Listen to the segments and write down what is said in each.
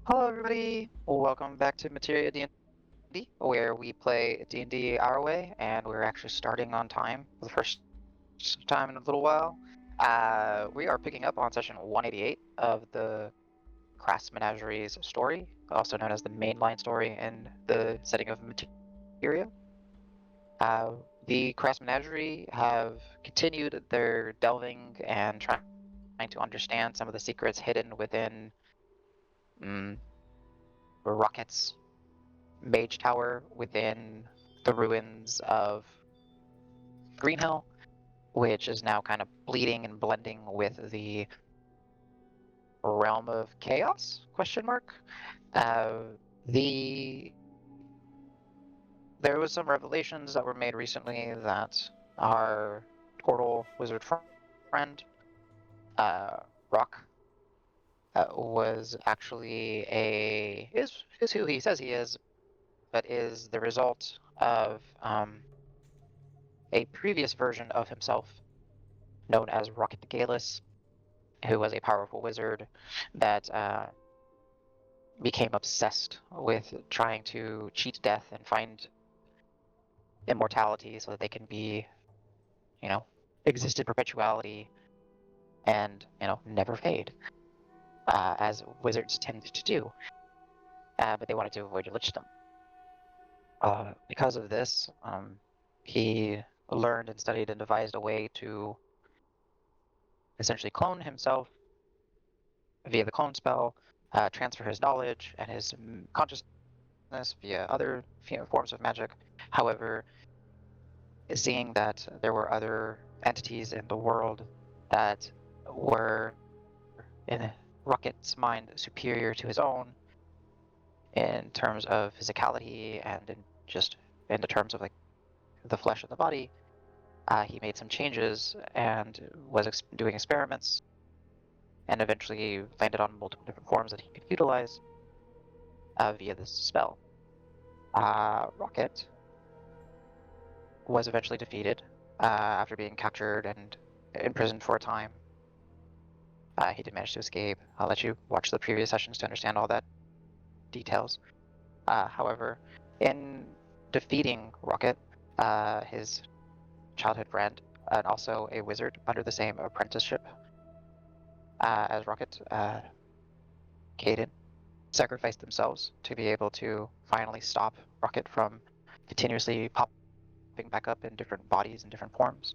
Hello, everybody. Welcome back to Materia D&D, where we play D&D our way, and we're actually starting on time for the first time in a little while. We are picking up on session 188 of the Crass Menagerie's story, also known as the mainline story in the setting of Materia. Uh, the Crass Menagerie have continued their delving and trying to understand some of the secrets hidden within mm, Rocket's mage tower within the ruins of Greenhill, which is now kind of bleeding and blending with the realm of chaos? Question mark. Uh, the there was some revelations that were made recently that our portal wizard friend, uh, Rock, was actually is who he says he is, but is the result of a previous version of himself known as Rocket Galus, who was a powerful wizard that became obsessed with trying to cheat death and find immortality so that they can be, you know, exist in perpetuality and, never fade, as wizards tend to do. But they wanted to avoid your lichdom. Because of this, he learned and studied and devised a way to essentially clone himself via the clone spell, transfer his knowledge and his consciousness via other forms of magic. However, seeing that there were other entities in the world that were, in Rocket's mind, superior to his own in terms of physicality and in the terms of like the flesh of the body, he made some changes and was doing experiments and eventually landed on multiple different forms that he could utilize via this spell. Rocket was eventually defeated after being captured and imprisoned for a time. He did manage to escape. I'll let you watch the previous sessions to understand all that details. However, in defeating Rocket, his childhood friend, and also a wizard under the same apprenticeship as Rocket, Caden, sacrificed themselves to be able to finally stop Rocket from continuously popping back up in different bodies and different forms.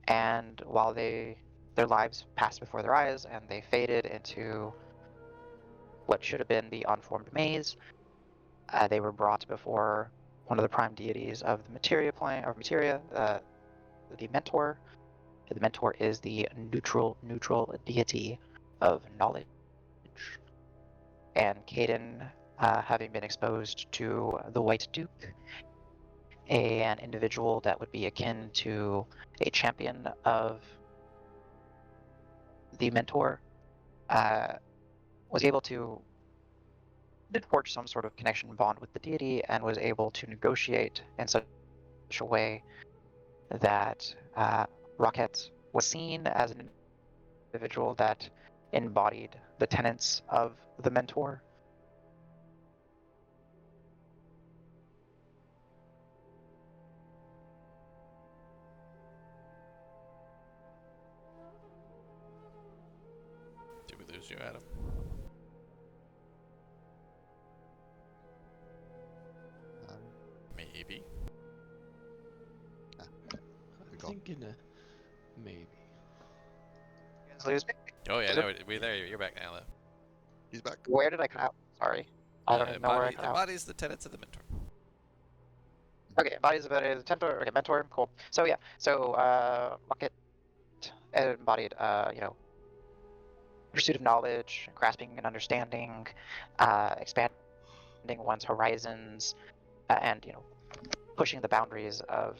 And while their lives passed before their eyes and they faded into what should have been the unformed maze, they were brought before one of the prime deities of the materia plane, or materia, the mentor. The mentor is the neutral deity of knowledge. And Caden, having been exposed to the White Duke, an individual that would be akin to a champion of the mentor, was able to did forge some sort of connection bond with the deity and was able to negotiate in such a way that Rocket was seen as an individual that embodied the tenets of the mentor. Did we lose you, Adam? Maybe. I'm thinking maybe. You guys lose me? Oh yeah, no, we're there. You're back now, though. He's back. Where did I cut out? Sorry. I don't even know where I cut out. Embodies the tenets of the mentor. Okay, embodies the mentor. Okay, mentor. Cool. So yeah, Rocket embodied, pursuit of knowledge, grasping and understanding, expanding one's horizons, and pushing the boundaries of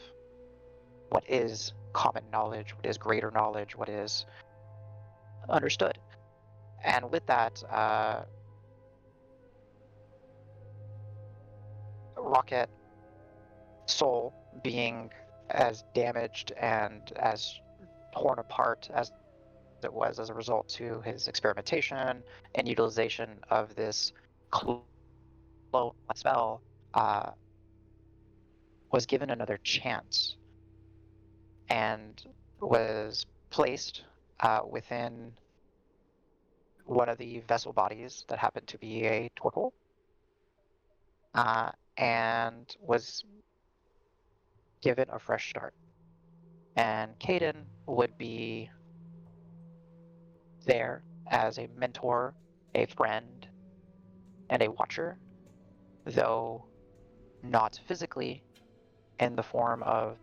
what is common knowledge, what is greater knowledge, what is understood. And with that, Rocket soul being as damaged and as torn apart as it was as a result to his experimentation and utilization of this clone spell, was given another chance and was placed within one of the vessel bodies that happened to be a torpor, and was given a fresh start. And Caden would be there as a mentor, a friend, and a watcher, though not physically in the form of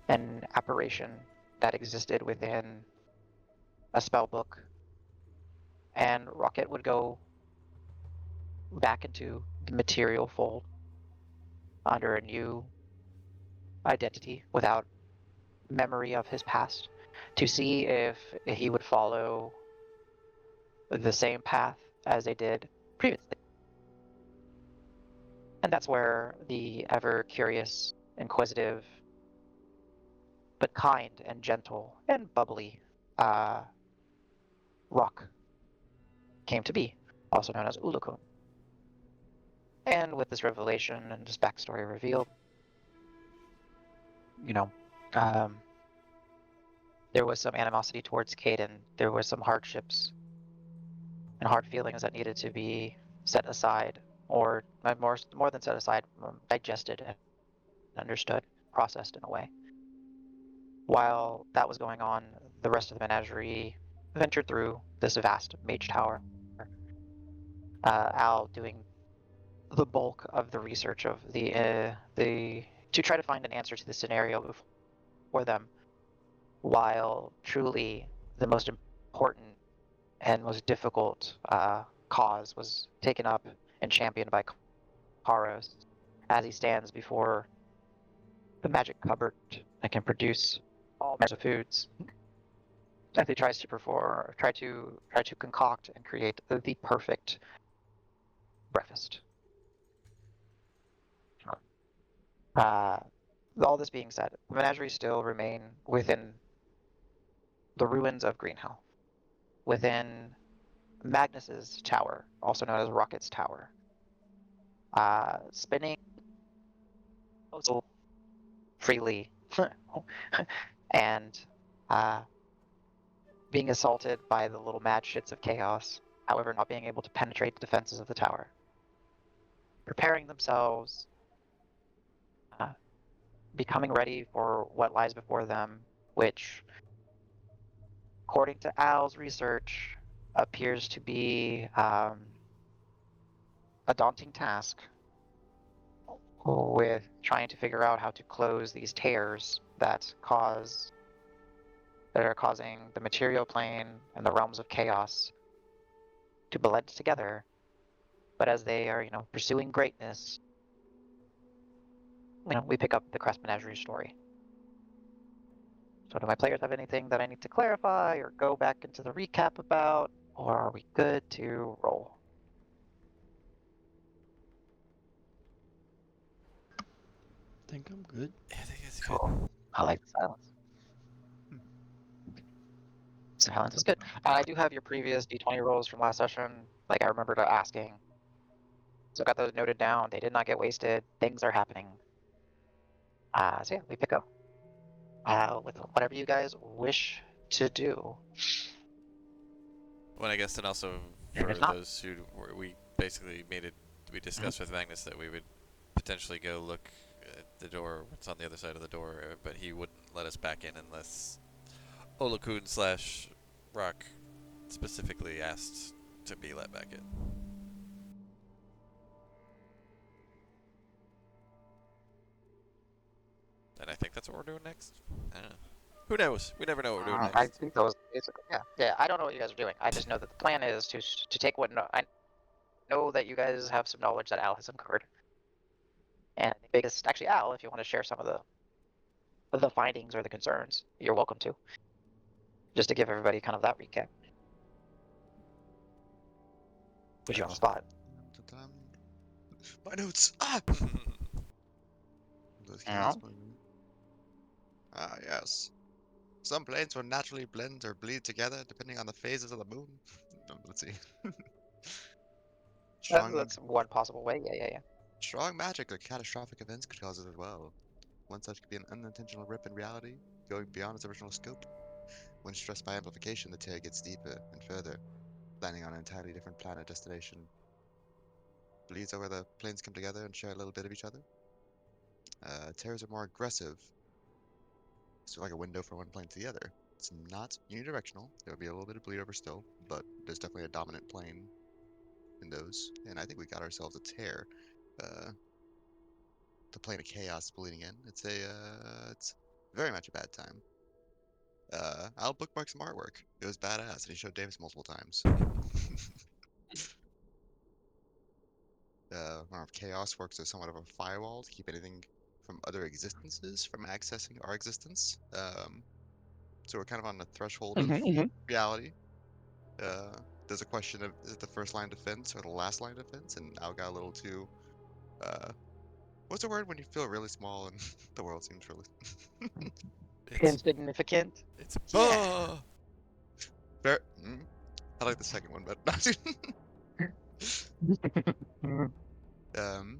an apparition that existed within a spell book. And Rocket would go back into the material fold under a new identity without memory of his past to see if he would follow the same path as they did previously. And that's where the ever curious, inquisitive, but kind and gentle and bubbly Rock came to be, also known as Ulukun. And with this revelation and this backstory revealed, you know, there was some animosity towards Caden. There was some hardships and hard feelings that needed to be set aside, or more than set aside, digested and understood, processed in a way. While that was going on, the rest of the menagerie ventured through this vast mage tower. Al doing the bulk of the research of the to try to find an answer to the scenario for them, while truly the most important and most difficult cause was taken up and championed by Karos as he stands before the magic cupboard that can produce all kinds of foods. As he tries to try to concoct and create the perfect breakfast. All this being said, menageries still remain within the ruins of Greenhell, within Magnus's tower, also known as Rocket's Tower, spinning so freely and being assaulted by the little mad shits of chaos, however not being able to penetrate the defenses of the tower, preparing themselves, becoming ready for what lies before them, which, according to Al's research, appears to be a daunting task, with trying to figure out how to close these tears that are causing the material plane and the realms of chaos to blend together. But as they are, pursuing greatness, we pick up the Crass Menagerie story. So do my players have anything that I need to clarify or go back into the recap about, or are we good to roll? I think I'm good. Yeah, I think it's Cool. good. I like the silence. Silence is good. I do have your previous D20 rolls from last session. Like, I remembered asking. So I got those noted down. They did not get wasted. Things are happening. So yeah, we pick up. With whatever you guys wish to do. Well, I guess then also And for if not, those who we basically we discussed with Magnus that we would potentially go look at the door, what's on the other side of the door, but he wouldn't let us back in unless Olakun / Rock specifically asked to be let back in. And I think that's what we're doing next. I don't know. Who knows? We never know what we're doing I next. think those basically, yeah. I don't know what you guys are doing. I just know that the plan is to take what I know that you guys have some knowledge that Al has uncovered. And the biggest, actually, Al, if you want to share some of the findings or the concerns, you're welcome to. Just to give everybody kind of that recap. Put you on the spot. My notes! Ah! Yeah. Yes. Some planes will naturally blend or bleed together depending on the phases of the moon. Let's see. That's one possible way. Yeah. Strong magic or catastrophic events could cause it as well. One such could be an unintentional rip in reality, going beyond its original scope. When stressed by amplification, the tear gets deeper and further, landing on an entirely different planet destination. Bleeds are where the planes come together and share a little bit of each other. Tears are more aggressive, so like a window from one plane to the other. It's not unidirectional. There will be a little bit of bleed over still, but there's definitely a dominant plane in those. And I think we got ourselves a tear. The plane of chaos bleeding in. It's very much a bad time. I'll bookmark some artwork. It was badass, and he showed Davis multiple times. Arm of Chaos works as somewhat of a firewall to keep anything from other existences from accessing our existence. So we're kind of on the threshold of Mm-hmm. reality. There's a question of is it the first line of defense or the last line of defense? And Al got a little too. Uh, what's the word when you feel really small and the world seems really It's Insignificant. yeah. Fair. I like the second one, but um,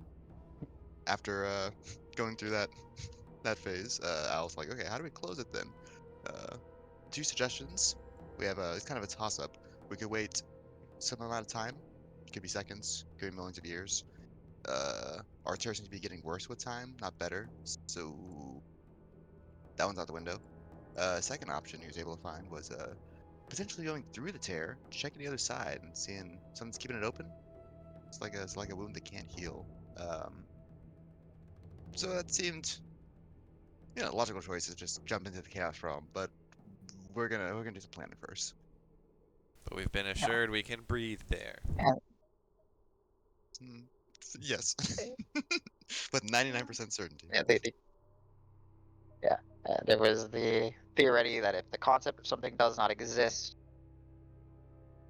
after going through that phase, Al's like, okay, how do we close it then? Uh, two suggestions. We have it's kind of a toss-up. We could wait some amount of time. It could be seconds, could be millions of years. Our tear seems to be getting worse with time, not better. So that one's out the window. Second option he was able to find was potentially going through the tear, checking the other side, and seeing something's keeping it open. It's like a wound that can't heal. Um, so that seemed, logical choice is just jump into the chaos realm, but we're gonna do some planning first. but we've been Yeah. assured we can breathe there. And, Mm, yes, with 99% certainty. yeah, yeah. There was the theory that if the concept of something does not exist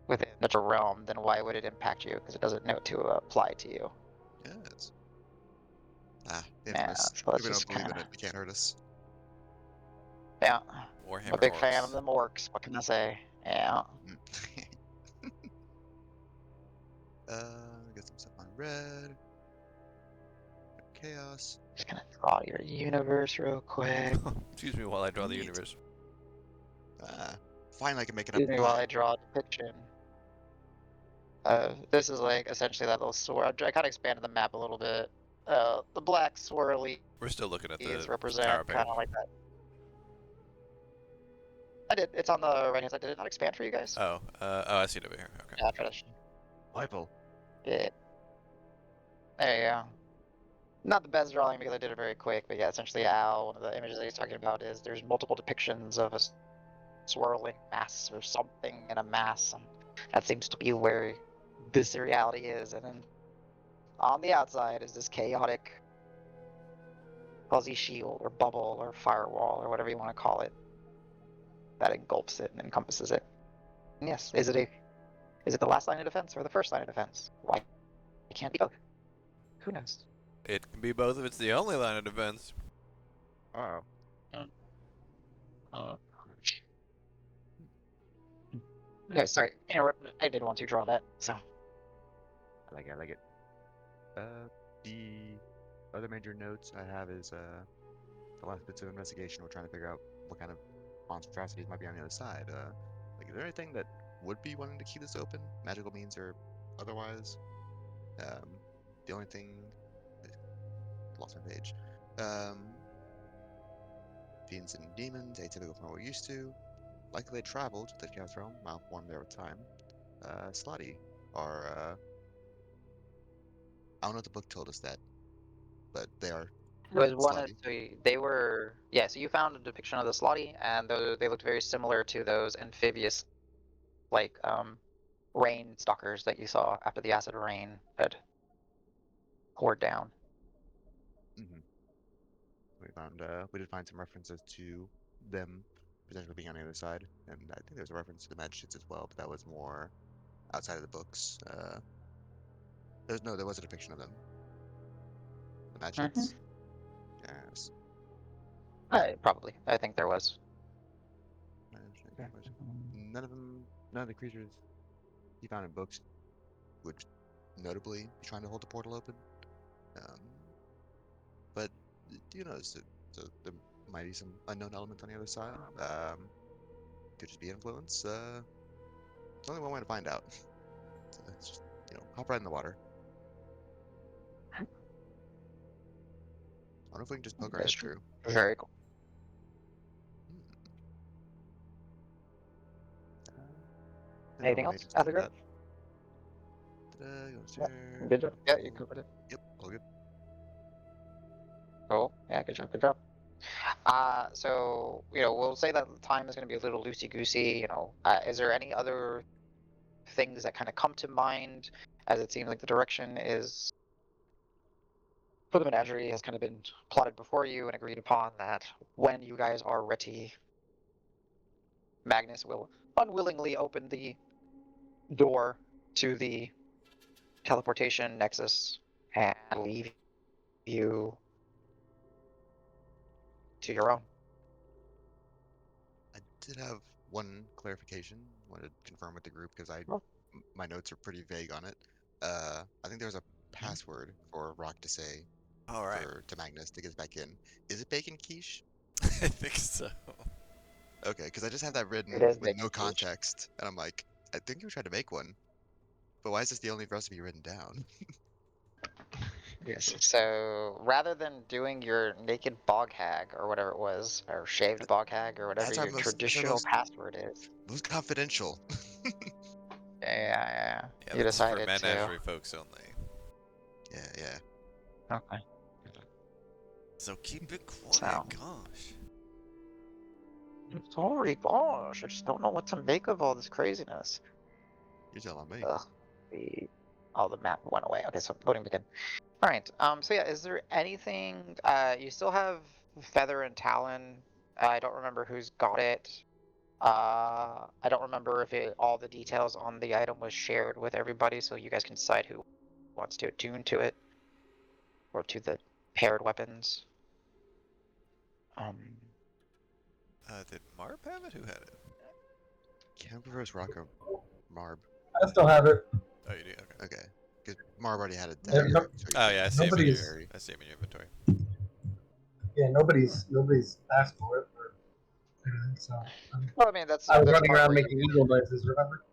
within such a realm, then why would it impact you? Because it doesn't know to apply to you. Yes. Ah, the Yeah, infamous. so If that's we don't just believe kind in of it, it can't hurt us. yeah. I'm a Warhammer big fan of orcs. them orcs. What can I say? Yeah. Mm. Get some stuff on red. Chaos. Just gonna draw your universe real quick. Excuse me while I draw the Neat. universe. Ah, finally I can make it up Excuse in me while plan. I draw a depiction. This is like essentially that little sword. I kind of expanded the map a little bit. The black swirly We're still looking at the represent tower kind page. of like that. I did. It's on the right hand side. Did it not expand for you guys? Oh, I see it over here. Okay. Yeah, I tried to. Bible. Yeah. There you go. Not the best drawing because I did it very quick, but yeah, essentially Al, one of the images that he's talking about is there's multiple depictions of a swirling mass or something in a mass, and that seems to be where this reality is. And then on the outside is this chaotic fuzzy shield or bubble or firewall or whatever you want to call it that engulfs it and encompasses it. And yes, is it the last line of defense or the first line of defense? Why it can't be both? Who knows? It can be both if it's the only line of defense. Oh. Okay, sorry, interrupted. I did want to draw that, so. I like it. The other major notes I have is the last bits of investigation. We're trying to figure out what kind of monstrosities might be on the other side. Is there anything that would be wanting to keep this open? Magical means or otherwise? The only thing, I lost my page. Fiends and demons, atypical from what we're used to. Likely they traveled to the Chaos Realm, malformed there with time. Slotty are, I don't know if the book told us that, but they are There was one, slotty. so they were, yeah, so you found a depiction of the Slotty, and they looked very similar to those amphibious, like, rain stalkers that you saw after the acid rain had poured down. Mm-hmm. We did find some references to them potentially being on the other side, and I think there's a reference to the Magistrates as well, but that was more outside of the books. There was a depiction of them. The Mm-hmm. Magistrates? Yes. Probably. I think there was. None of the creatures he found in books would notably be trying to hold the portal open. Um, but you notice that there might be some unknown element on the other side. Could just be influence. There's only one way to find out. So it's just, hop right in the water. I wonder if we can just poke our That's head true. through. Very cool. I Anything normally else? just do Other that. Go Yeah, share. good job. Yeah, you covered it. Yep, all good. Cool. Yeah, good job. Good job. So we'll say that time is going to be a little loosey goosey. Is there any other things that kind of come to mind, as it seems like the direction is for the menagerie has kind of been plotted before you and agreed upon, that when you guys are ready, Magnus will unwillingly open the door to the teleportation nexus and leave you to your own. I did have one clarification. Wanted to confirm with the group because Oh. my notes are pretty vague on it. I think there's a password for Rock to say All right. to Magnus to get us back in. Is it bacon quiche? I think so. Okay, because I just have that It written is with bacon no quiche. context, and I'm like, I think you tried to make one, but why is this the only recipe written down? Yes. So rather than doing your naked bog hag or whatever it was, or shaved bog hag or whatever That's our your most that's our traditional password is, most confidential. yeah, Yeah, you that's for decided to. menagerie folks only. Yeah. Okay. So keep it quiet, So. gosh. Sorry, gosh, I just don't know what to make of all this craziness. You're telling me. Ugh. The map went away. Okay, so voting begin. All right. So yeah, is there anything? You still have Feather and Talon. I don't remember who's got it. I don't remember if all the details on the item was shared with everybody, so you guys can decide who wants to attune to it or to the paired weapons. Um, Did Marb have it? Who had it? Camp versus Rocco Marb. I still have it. Oh, you do? Okay. Okay, because Marb already had a Yeah, dagger. no, So Oh, yeah, I see him in your, nobody's I see him in your inventory. nobody's asked for it or anything. So well, I mean that's I was that's running part around where you. making eagle noises. Remember?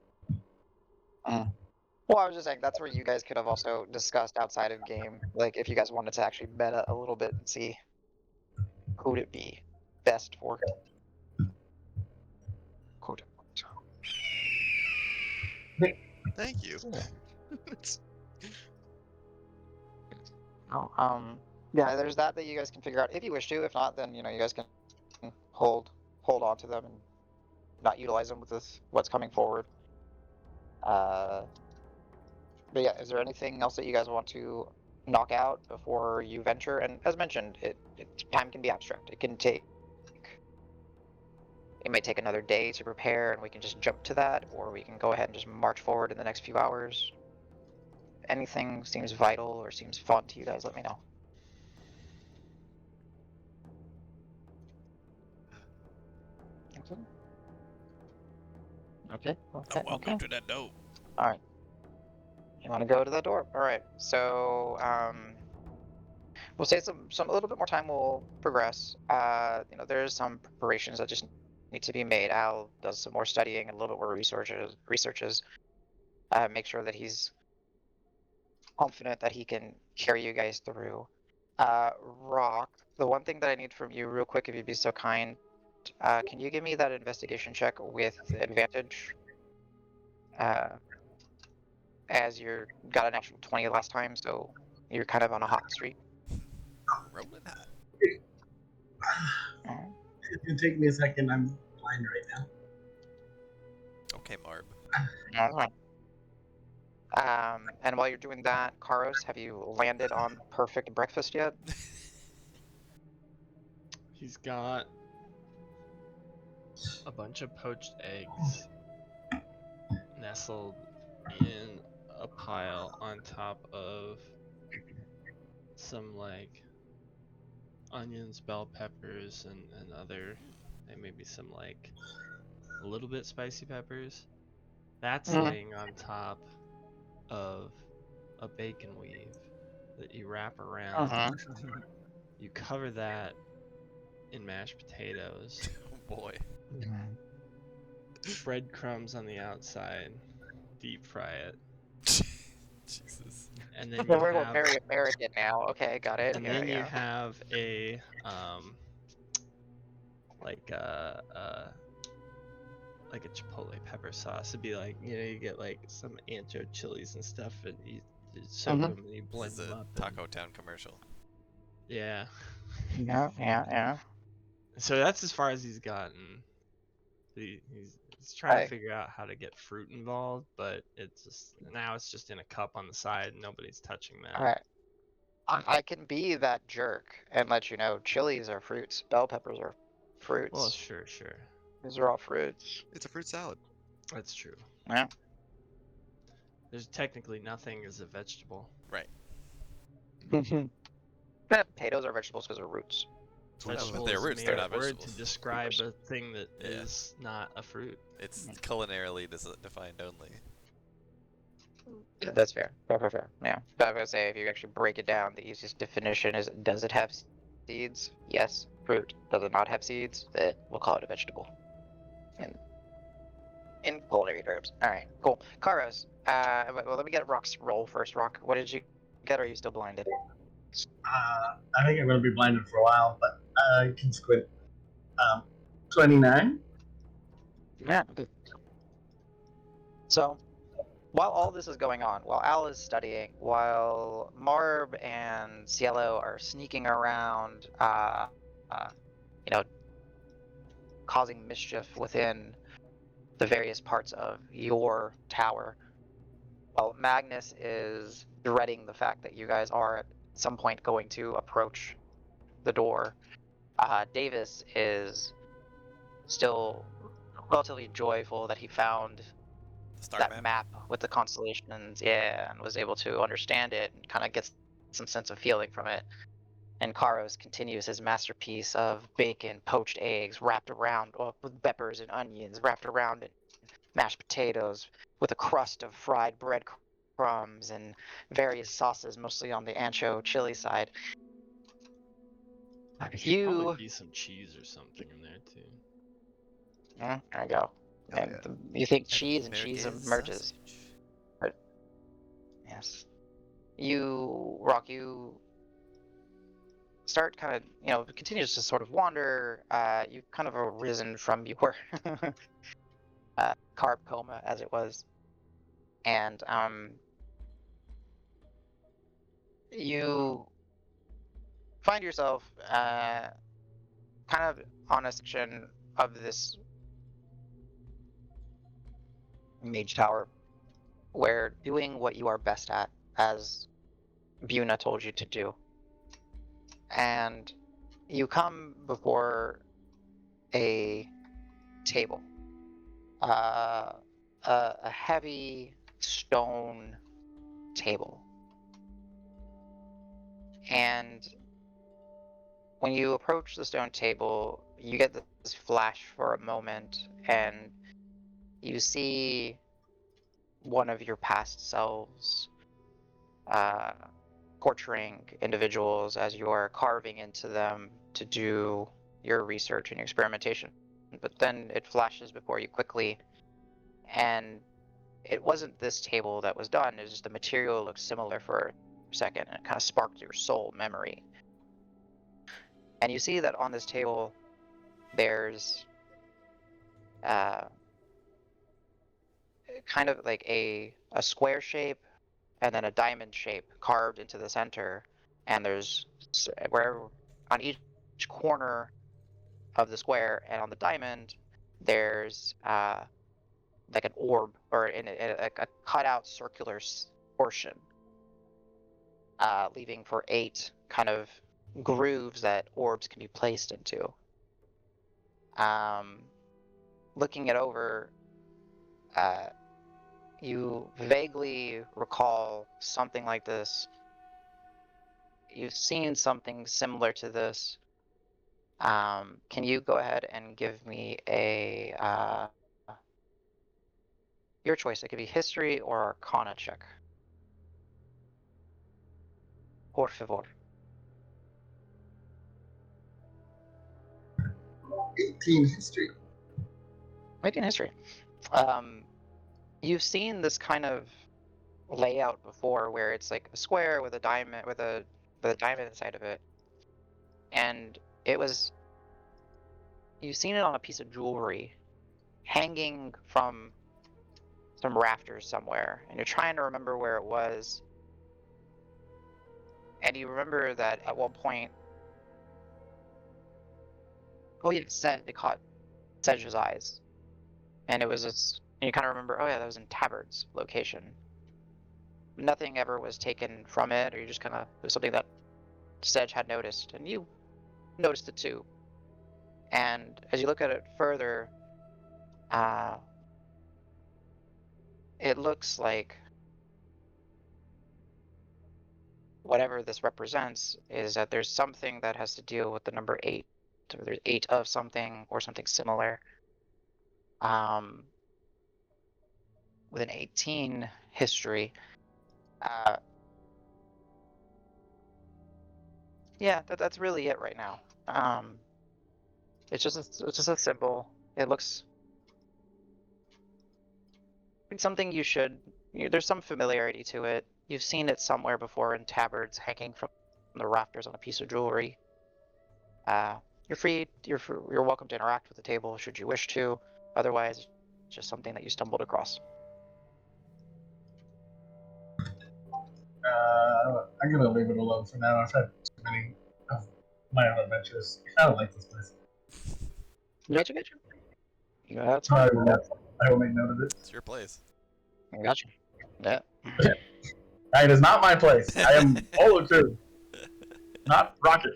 Well, I was just saying that's where you guys could have also discussed outside of game, like if you guys wanted to actually meta a little bit and see who'd it be best for. Quote thank you. unquote. Yeah, there's that you guys can figure out if you wish to. If not, then you guys can hold on to them and not utilize them with what's coming forward. But yeah, is there anything else that you guys want to knock out before you venture? And as mentioned, time can be abstract. It may take another day to prepare, and we can just jump to that, or we can go ahead and just march forward in the next few hours. Anything seems vital or seems fun to you guys, let me know. Okay. I want to go to that door. All right. You want to go to that door? All right. So, we'll say a little bit more time will progress. There's some preparations that just need to be made. Al does some more studying and a little bit more researches. Make sure that he's confident that he can carry you guys through. Rock, the one thing that I need from you real quick, if you'd be so kind, can you give me that investigation check with advantage? As you got an actual 20 last time, so you're kind of on a hot streak. Rolling hot. Alright. It's gonna take me a second. I'm blind right now. Okay, Marb. Alright. And while you're doing that, Karos, have you landed on perfect breakfast yet? He's got a bunch of poached eggs nestled in a pile on top of some like onions, bell peppers, and other, and maybe some like little bit spicy peppers. That's Mhm. laying on top of a bacon weave that you wrap around. Mhm. You cover that in mashed potatoes, Oh boy. breadcrumbs on the outside, deep fry it, Jesus. and then you We're going have very American now. Okay, got it. and Yeah, then you yeah. have a like a like a chipotle pepper sauce. It'd be like, you get like some ancho chilies and stuff, and you soak Mhm. them and you This blend is them a up. Taco Town commercial. Yeah. Yeah, yeah. So that's as far as he's gotten. He's trying to Hey. figure out how to get fruit involved, but it's just in a cup on the side. And nobody's touching that. All right. I can be that jerk and let you know chilies are fruits, bell peppers are fruits. Well, sure. These are all fruits. It's a fruit salad. That's true. Yeah. There's technically nothing as a vegetable. Right. Yeah, potatoes are vegetables because they're roots. No, but Vegetable they're is roots, a they're mere not word vegetables. to describe a thing that Yeah. is not a fruit. It's culinarily defined only. Yeah, that's fair. Fair. Yeah. But I was gonna say, if you actually break it down, the easiest definition is: does it have seeds? Yes. Fruit. Does it not have seeds? We'll call it a vegetable. In culinary terms. All right. Cool. Karos. Well, let me get Rock's roll first. Rock, what did you get? Or are you still blinded? I think I'm going to be blinded for a while, but I can squint. 29. Yeah. So, while all this is going on, while Al is studying, while Marb and Cielo are sneaking around, you know, causing mischief within the various parts of your tower, while Magnus is dreading the fact that you guys are at some point going to approach the door, Davis is still relatively joyful that he found The star that map. map with the constellations, yeah, and was able to understand it and kind of get some sense of feeling from it. And Karos continues his masterpiece of bacon, poached eggs, wrapped around with peppers and onions, wrapped around in mashed potatoes, with a crust of fried bread crumbs and various sauces, mostly on the ancho chili side. Should probably be some cheese or something in there too. There you go. Hell And yeah. you think cheese and cheese America's merges. sausage. Yes. Rock, you start kind of, continues to sort of wander. You've kind of arisen from your carb coma, as it was. And you find yourself kind of on a section of this mage tower where doing what you are best at, as Buna told you to do. And you come before a table, a heavy stone table. And when you approach the stone table, you get this flash for a moment, and you see one of your past selves torturing individuals as you are carving into them to do your research and your experimentation. But then it flashes before you quickly, and it wasn't this table that was done, it was just the material looked similar for a second, and it kind of sparked your soul memory. And you see that on this table, there's kind of like a square shape and then a diamond shape carved into the center. And there's where on each corner of the square and on the diamond, there's like an orb or in a cutout circular portion, leaving for 8 kind of grooves that orbs can be placed into. Looking it over, you vaguely recall something like this. You've seen something similar to this. Can you go ahead and give me a Your choice. It could be history or arcana check. Por favor. 18 history. Maybe in history. You've seen this kind of layout before, where it's like a square with a diamond with a diamond inside of it, and you've seen it on a piece of jewelry hanging from some rafters somewhere, and you're trying to remember where it was. And you remember that at one point, oh yeah, it caught Sedge's eyes, and it was this. And you kind of remember, oh yeah, that was in Tabard's location. Nothing ever was taken from it, or you just kind of, it was something that Sedge had noticed, and you noticed it too. And as you look at it further, it looks like whatever this represents is that there's something that has to deal with the number 8, or there's 8 of something or something similar. With an 18 history, yeah, that's really it right now. It's just a symbol. It looks like something there's some familiarity to it. You've seen it somewhere before in tabards hanging from the rafters on a piece of jewelry. You're welcome to interact with the table should you wish to. Otherwise, it's just something that you stumbled across. I'm gonna leave it alone for now. I've had too many of my own adventures. I don't like this place. Gotcha. Yeah, that's I fine. will make note of it. It's your place. Gotcha. Yeah. It is not my place. I am Olu, not Rocket.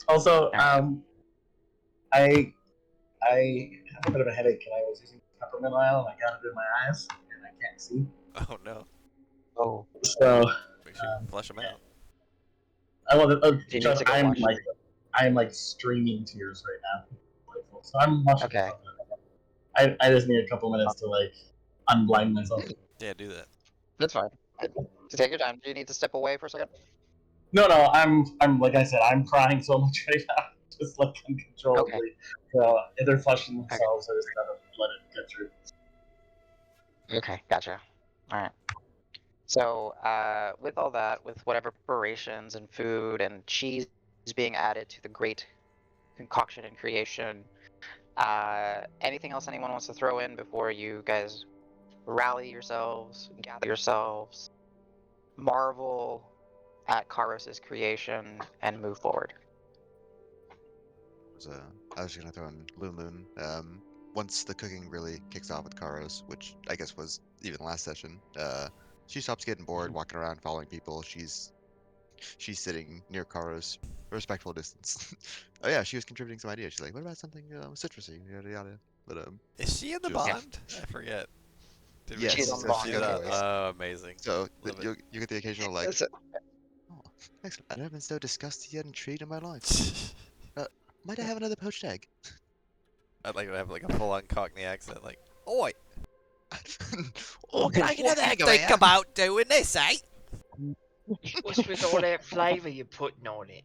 Also, I have a bit of a headache, and I was using peppermint oil, and I got it in my eyes, and I can't see. Oh no. Oh. So Make sure you flush them out. I love it. Do you need to go wash it? I am like streaming tears right now. So I'm watching Okay. something. I just need a couple minutes to like unblind myself. Yeah, do that. That's fine. Take your time. Do you need to step away for a second? No, I'm like I said, I'm crying so much right now, just like uncontrollably. Okay. So they're flushing themselves. I just gotta let it get through. Okay, gotcha. All right. So, with all that, with whatever preparations and food and cheese being added to the great concoction and creation, anything else anyone wants to throw in before you guys rally yourselves, gather yourselves, marvel at Karos' creation, and move forward? I was gonna throw in Blue Moon. Once the cooking really kicks off with Karos, which I guess was even the last session, she stops getting bored, walking around, following people. She's sitting near Karos, a respectful distance. Oh yeah, she was contributing some ideas. She's like, "What about something citrusy?" Yada yada. But Is she in the she was- bond? I forget. Did we- Yes, She's on the so bond, she's okay. on the list. Oh, amazing. So Love it. you get the occasional like, That's it. "Oh, excellent! I've never been so disgusted yet intrigued in my life. Might I have another poached egg?" I'd like to have like a full-on Cockney accent, like, "Oi, Oh, can I get another egg? think about doing this, eh? What's with all that flavour you're putting on it?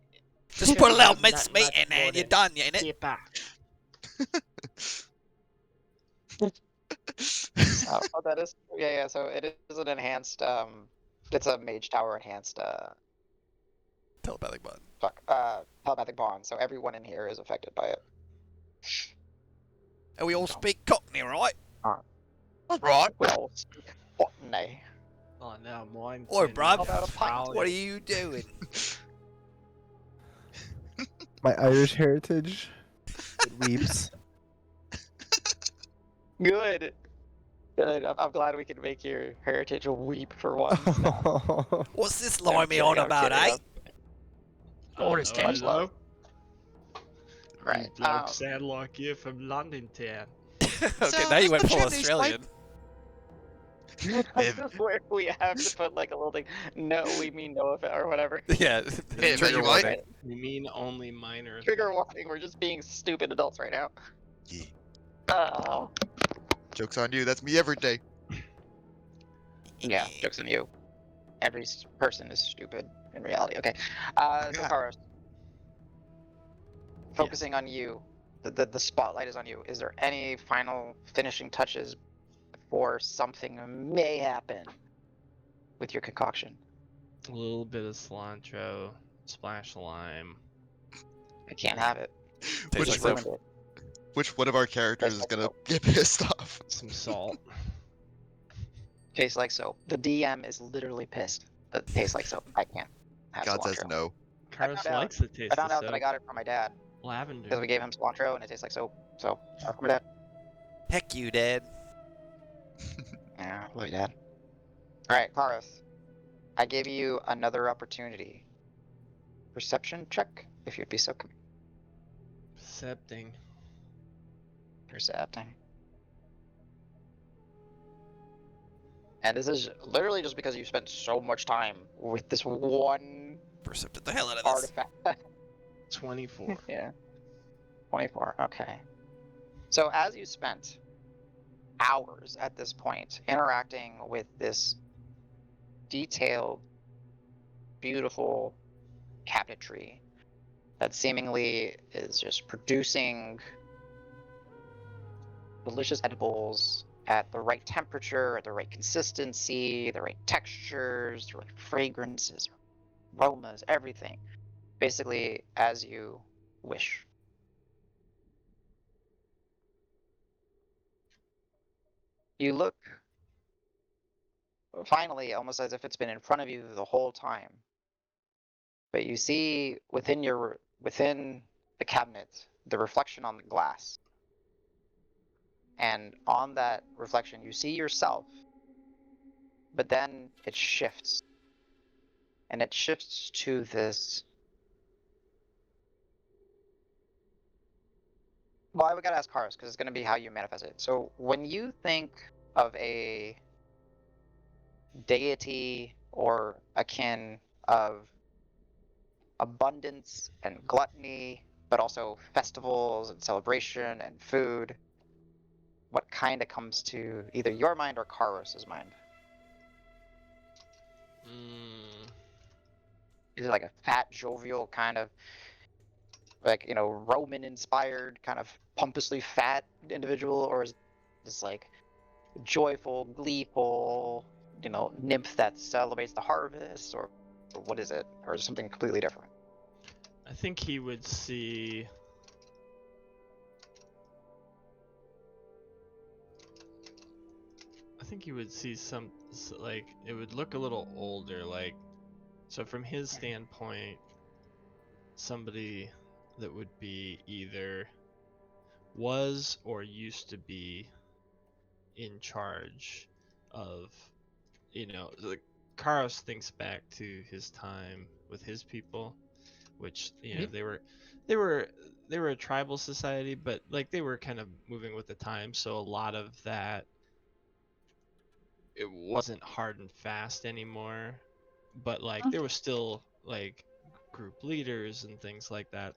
Just put a little Not mince meat much in there more and you're than done, you innit?" Dip back. Oh, that is, yeah. So it is an enhanced, it's a Mage Tower enhanced, Telepathic bond. telepathic bond. So everyone in here is affected by it. And we all speak Cockney, right? That's right. Well, Botany. Oh no, mine. Oi, turned bruv. into About a pint. Australian. What are you doing? My Irish heritage. It weeps. Good. Good. I'm glad we can make your heritage a weep for once. What's this limey on about, eh? Oh, it's no, much love. Right. You bloke sound like you're from London town. Okay, now you went full Australian. Where we have to put like a little thing. No, we mean no offense or whatever. Yeah. Hey, trigger you warning. Right. You mean only minor? Trigger warning. We're just being stupid adults right now. Yeah. Oh. Joke's on you. That's me every day. Yeah, jokes on you. Every person is stupid in reality. Okay. So Yeah. Karos, focusing on you, the spotlight is on you. Is there any final finishing touches before something may happen with your concoction? A little bit of cilantro, splash of lime. I can't have it. Tastes You like just soap. ruined it. Which one of our characters is like gonna soap. get pissed off? Some salt. Tastes like soap. The DM is literally pissed. That tastes like soap. I can't have God says cilantro. no. Karos out- likes the I taste of found out that I soap. got it from my dad because Lavender. we gave him cilantro and it tastes like soap. So, from my dad. Heck you, Dad. Yeah, love you, Dad. All right, Karos. I gave you another opportunity. Perception check, if you'd be so kind. Accepting. Percepting. And this is literally just because you spent so much time with this one Percepted the hell out of this. artifact. 24. Yeah. 24, okay. So as you spent hours at this point interacting with this detailed, beautiful cabinetry that seemingly is just producing delicious edibles at the right temperature, at the right consistency, the right textures, the right fragrances, aromas, everything. Basically, as you wish. You look, finally, almost as if it's been in front of you the whole time. But you see within the cabinet the reflection on the glass. And on that reflection, you see yourself, but then it shifts. And it shifts to this. Well, we gotta ask Karos because it's gonna be how you manifest it. So when you think of a deity or akin of abundance and gluttony, but also festivals and celebration and food, what kind of comes to either your mind or Karos's mind? Is it like a fat, jovial kind of, like, Roman inspired kind of pompously fat individual, or is this like joyful, gleeful, nymph that celebrates the harvest, or what is it? Or is it something completely different? I think he would see. I think he would see like it would look a little older, like so from his standpoint, somebody that would be either was or used to be in charge of, like Karos thinks back to his time with his people, which they were a tribal society, but like they were kind of moving with the time, so a lot of that it wasn't hard and fast anymore, but like there was still like group leaders and things like that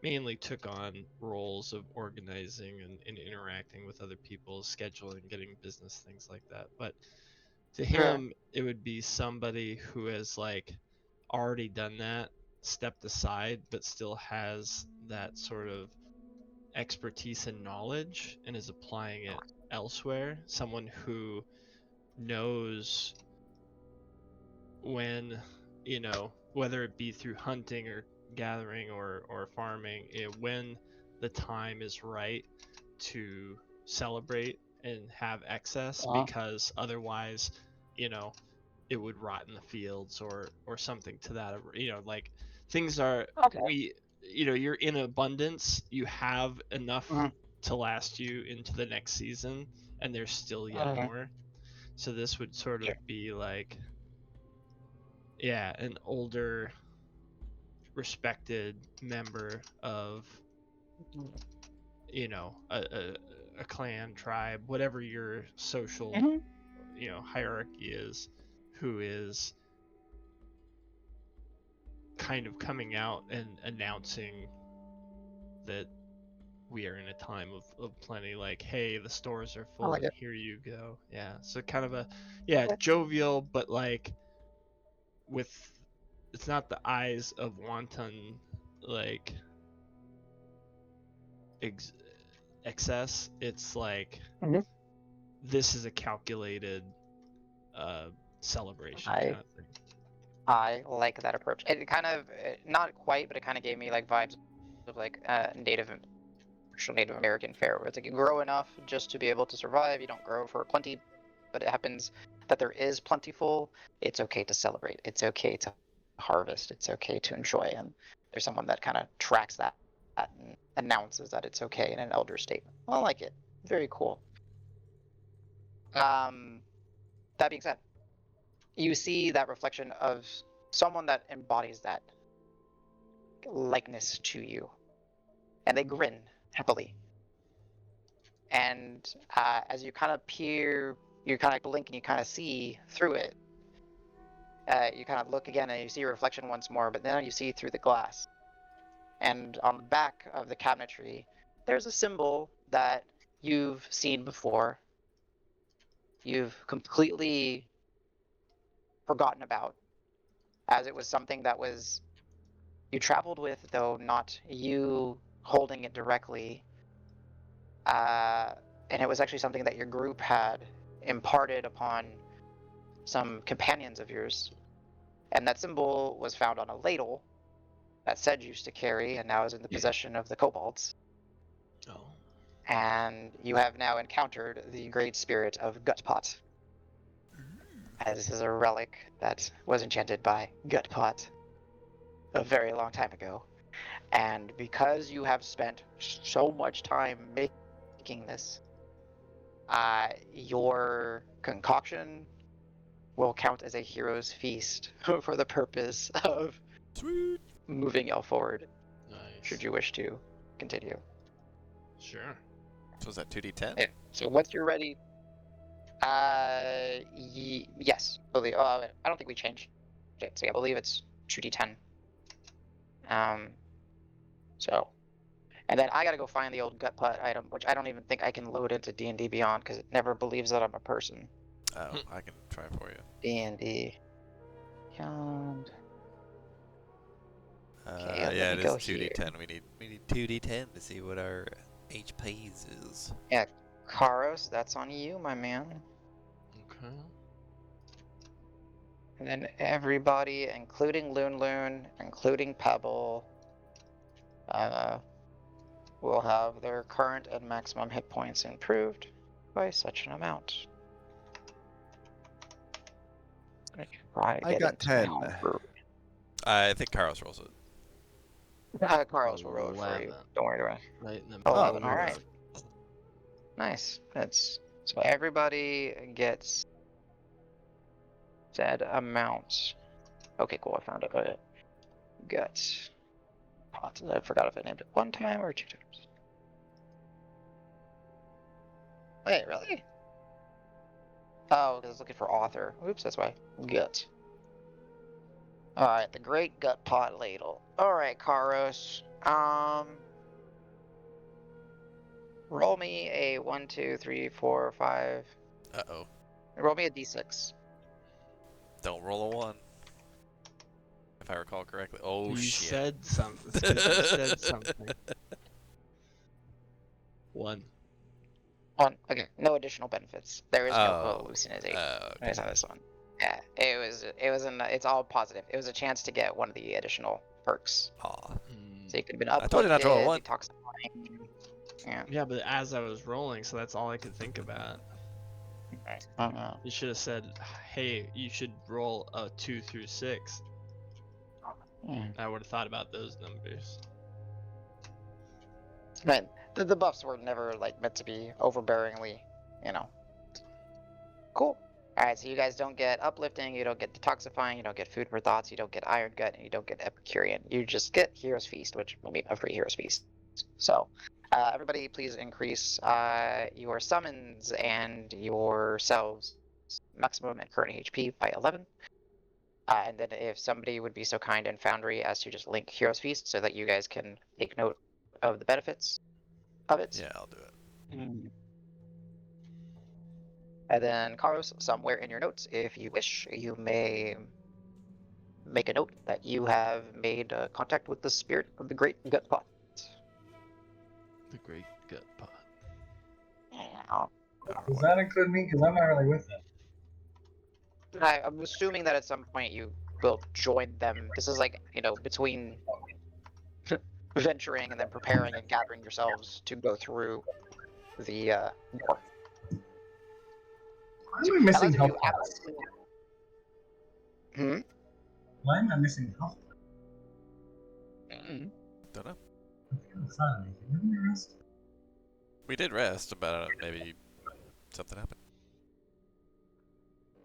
mainly took on roles of organizing and interacting with other people, scheduling, getting business, things like that. But to him, it would be somebody who has like already done that, stepped aside, but still has that sort of expertise and knowledge and is applying it elsewhere. Someone who knows when, whether it be through hunting or gathering or farming, when the time is right to celebrate and have excess, because otherwise, it would rot in the fields or something to that, like things are you're in abundance, you have enough to last you into the next season, and there's still yet more. So this would sort of be like, yeah, an older respected member of, a clan, tribe, whatever your social hierarchy is, who is kind of coming out and announcing that we are in a time of plenty. Like, hey, the stores are full, like and it. here you go. Yeah, so kind of a Okay. jovial, but like with it's not the eyes of wanton like excess. It's like Mhm. this is a calculated celebration I kind of thing. I like that approach. It kind of not quite, but it kind of gave me like vibes of like actual Native American fare, where it's like you grow enough just to be able to survive. You don't grow for plenty, but it happens that there is plentiful. It's okay to celebrate. It's okay to harvest. It's okay to enjoy. And there's someone that kind of tracks that and announces that it's okay in an elder statement. I like it. Very cool. That being said, you see that reflection of someone that embodies that likeness to you, and they grin happily. And as you kind of peer, you kind of blink and you kind of see through it. You kind of look again and you see a reflection once more, but then you see through the glass. And on the back of the cabinetry, there's a symbol that you've seen before. You've completely forgotten about, as it was something that was you traveled with, though not you holding it directly. And it was actually something that your group had imparted upon some companions of yours. And that symbol was found on a ladle that Sedge used to carry and now is in the possession of the kobolds. Oh. And you have now encountered the great spirit of Gutpot. As this is a relic that was enchanted by Gutpot a very long time ago. And because you have spent so much time making this, your concoction will count as a hero's feast for the purpose of Sweet. moving y'all forward, Nice. should you wish to continue. Sure. So is that 2d10? Yeah. So once you're ready, yes, I don't think we changed it, so I believe it's 2d10. So, and then I gotta go find the old gut putt item, which I don't even think I can load into D&D Beyond because it never believes that I'm a person. Oh, I can try for you. D&D Beyond. Okay, let Yeah, me it go is here. 2d10. We need 2d10 to see what our HPs is. Yeah, Karos, that's on you, my man. Okay. And then everybody, including Loon, including Pebble, will have their current and maximum hit points improved by such an amount. I got 10. I think Carlos rolls it. Carlos will roll it for you. 11. Don't worry. Right in the Oh, middle 11, of alright. Nice. That's so everybody gets said amount. Okay, cool. I found it. Okay. Got pots. I forgot if I named it one time or 2 times. Wait, really? Oh, because I was looking for author. Oops, that's why. Gut. Alright, the Great Gut Pot Ladle. Alright, Karos. Roll me a 1, 2, 3, 4, 5. Uh-oh. Roll me a d6. Don't roll a 1. If I recall correctly. Oh, you shit. said something. It's 'cause you said something. 1. 1. Okay, no additional benefits. There is no Oh. hallucination. Okay. It's on this one. Yeah, it's all positive. It was a chance to get one of the additional perks. Aw. So you could have been I uplifted, told you not to roll a 1. detoxifying. Yeah. Yeah, but as I was rolling, so that's all I could think about. You should have said, hey, you should roll a 2 through 6. I would have thought about those numbers. Man, the buffs were never like meant to be overbearingly, Cool. Alright, so you guys don't get uplifting, you don't get detoxifying, you don't get food for thoughts, you don't get iron gut, and you don't get Epicurean. You just get Hero's Feast, which will be a free Hero's Feast. So, everybody please increase your summons and yourselves maximum and current HP by 11. And then if somebody would be so kind and Foundry as to just link Hero's Feast so that you guys can take note of the benefits. of it. Yeah, I'll do it. And then, Karos, somewhere in your notes, if you wish, you may make a note that you have made contact with the spirit of the Great Gut Pot. The Great Gut Pot. Yeah. Does that include me? Because I'm not really with them. I'm assuming that at some point you will join them. This is like, between venturing and then preparing and gathering yourselves to go through the door. Why am I missing Unless if health you points? absolutely. Why am I missing health Hmm? Don't know. points? Didn't we rest? We did rest, but maybe something happened.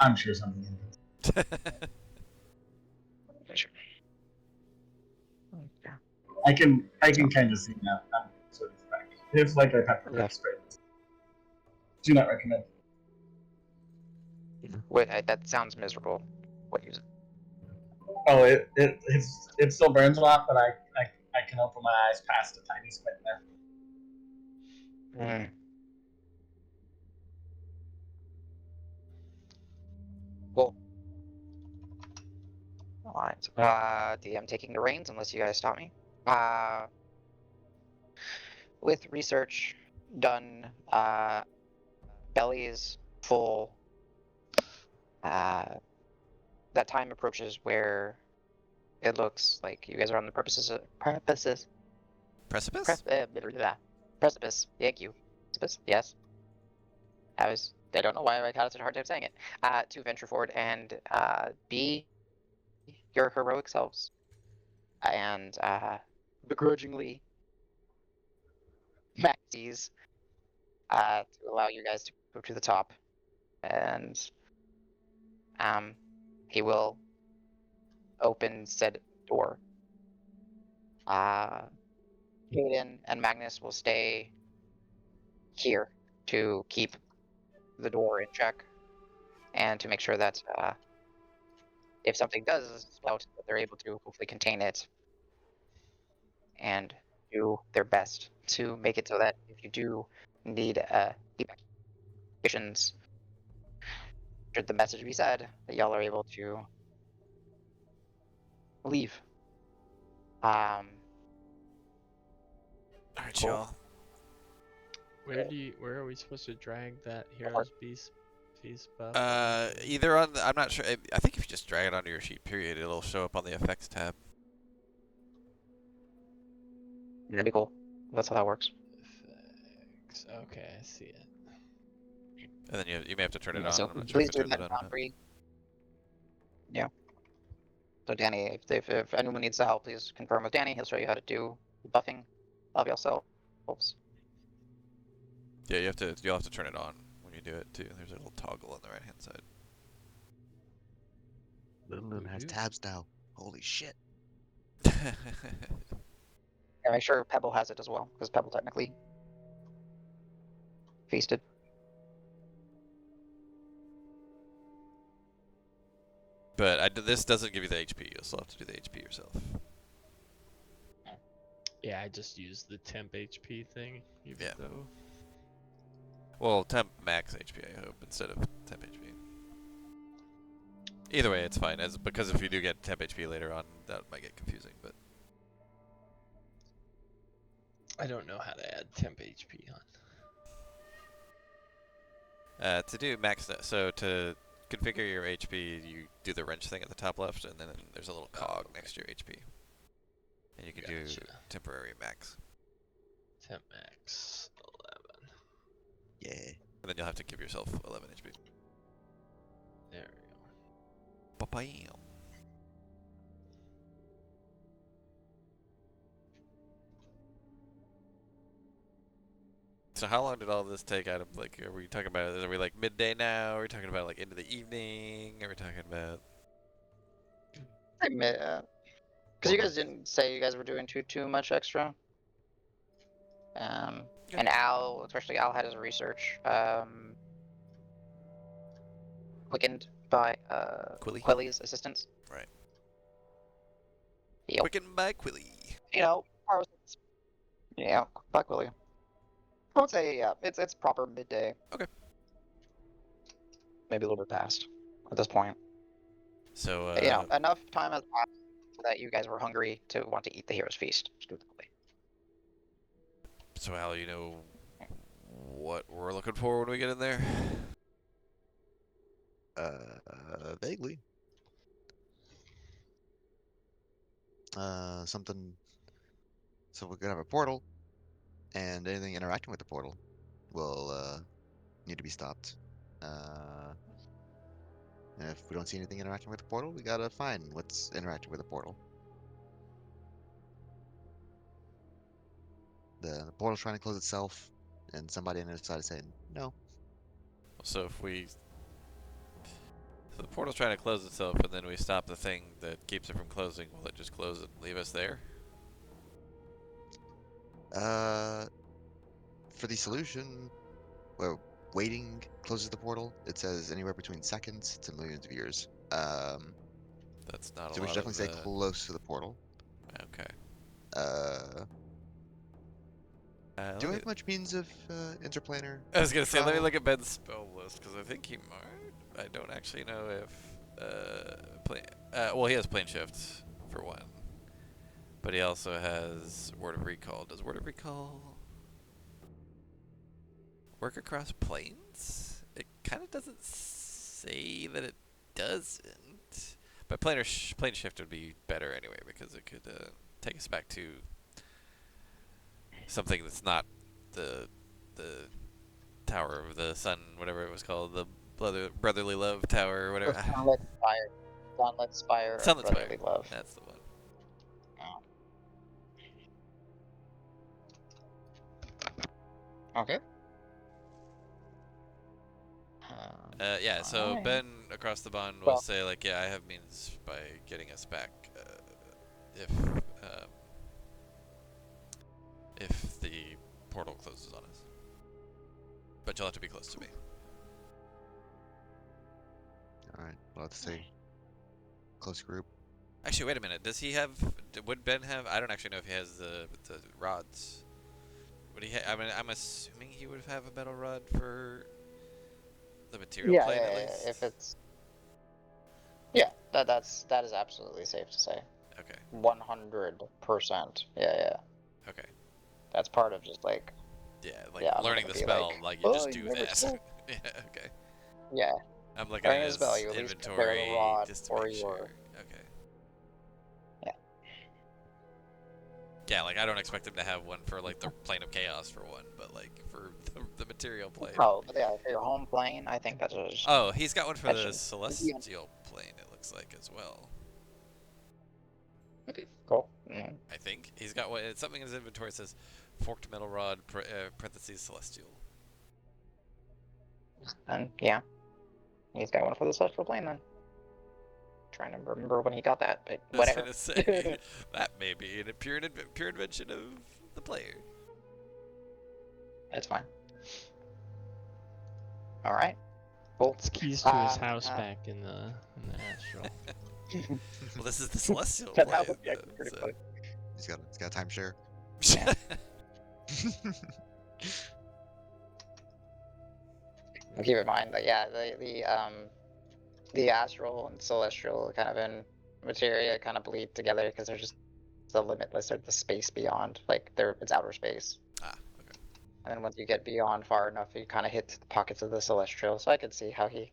I'm sure something happened. Sure. I can kind of see now. I'm sort of back. It's like a pepper Yeah. spray. Do not recommend. Wait, that sounds miserable. What you? Oh, it still burns a lot, but I can open my eyes past a tiny squint there. Cool. Alright. DM taking the reins unless you guys stop me. With research done, belly is full. That time approaches where it looks like you guys are on the precipice. Precipice? Precipice. Thank you. Precipice. Yes. I don't know why I had such a hard time saying it. To venture forward and be your heroic selves, and begrudgingly Maxie's to allow you guys to go to the top, and he will open said door. Hayden and Magnus will stay here to keep the door in check and to make sure that if something does spout, that they're able to hopefully contain it and do their best to make it so that if you do need evacuations, should the message be said, that y'all are able to leave. Alright, Cool. y'all. Where are we supposed to drag that hero's beast buff? Either on I'm not sure. I think if you just drag it onto your sheet, period, it'll show up on the effects tab. That'd be cool. That's how that works. Effects. Okay, I see it. And then you may have to turn it on. So I'm not sure please if it do turns that it on or not. boundary. Yeah. So Danny, if anyone needs the help, please confirm with Danny. He'll show you how to do the buffing of yourselves. Yeah, you'll have to turn it on when you do it too. There's a little toggle on the right hand side. Little Loon has tabs now. Holy shit. And make sure Pebble has it as well, because Pebble technically feasted. But this doesn't give you the HP. You'll still have to do the HP yourself. Yeah, I just used the temp HP thing, even Yeah. though. Well, temp max HP, I hope, instead of temp HP. Either way, it's fine, because if you do get temp HP later on, that might get confusing. But I don't know how to add temp HP on. to do max, so to configure your HP, you do the wrench thing at the top left, and then there's a little cog next to your HP, and you can do temporary max. Temp max 11. Yeah. And then you'll have to give yourself 11 HP. There we go. Ba-bam. So how long did all this take out of, like, are we talking about, are we like midday now? Are we talking about like into the evening? Are we talking about... Because you guys didn't say you guys were doing too much extra. And Al, especially Al, had his research quickened by Quilly's assistance. Right. Yep. Quickened by Quilly. Yeah, by Quilly. I would say yeah, it's proper midday. Okay. Maybe a little bit past at this point. So, You know, enough time has passed that you guys were hungry to want to eat the hero's feast. Specifically. so Al, you know what we're looking for when we get in there? Vaguely. Something. So we're gonna have a portal, and anything interacting with the portal will need to be stopped. And if we don't see anything interacting with the portal, we gotta find what's interacting with the portal. The portal's trying to close itself, and somebody on the other side is saying no. So if we, so the portal's trying to close itself, and then we stop the thing that keeps it from closing. Will it just close and leave us there? For the solution, where waiting closes the portal, it says anywhere between seconds to millions of years. That's not So a we lot should definitely of. stay close to the portal. Okay. Do Let we me, have much means of interplanar? I was gonna say, let me travel? look at Ben's spell list because I think he might. I don't actually know if well, he has plane shift for one, but he also has word of recall. Does word of recall work across planes? It kind of doesn't say that it doesn't, but plane shift would be better anyway because it could take us back to something that's not the Tower of the Sun, whatever it was called, the Brotherly Love Tower, or whatever. Sunlit Spire. Sunlit Spire of Sunlit Spire. Brotherly Love. That's the one. Okay. Yeah, so alright. Ben across the bond will Well- say, like, yeah, I have means by getting us back if the portal closes on us. But you'll have to be close to me. All right. Well, let's say close group. Actually, wait a minute. Does he have? Would Ben have? I don't actually know if he has the rods. Would he? I mean, I'm assuming he would have a metal rod for the material plane at least. If it's that is absolutely safe to say. Okay. 100%. Yeah. Okay. That's part of just like Yeah, like Yeah, I'm learning gonna the be spell, like, you "Oh, just you do never this. told." Yeah. Okay. yeah. I'm looking Learning at the his spell, you at least prepare the inventory rod just to for make your- sure. Okay. Yeah. Yeah, like I don't expect him to have one for like the plane of chaos for one, but like for the material plane. Oh, but yeah, for your home plane, I think that's just Oh, he's got one for That the should- celestial plane. It looks like as well. okay. Cool. Mm. I think he's got one. It's something in his inventory that says forked metal rod parentheses celestial. And yeah, he's got one for the celestial plane then. Trying to remember when he got that, but I was whatever. gonna say that may be a pure invention of the player. It's fine. All right. Cool. It's keys to his Um, house uh, back in the astral. Well, this is the celestial That plane. would be actually pretty so- funny. He's got a timeshare. Keep in mind that yeah, the astral and celestial kind of in materia kind of bleed together because they're just the limitless or the space beyond. Like it's outer space. Ah, okay. And then once you get beyond far enough, you kind of hit the pockets of the celestial. So I could see how he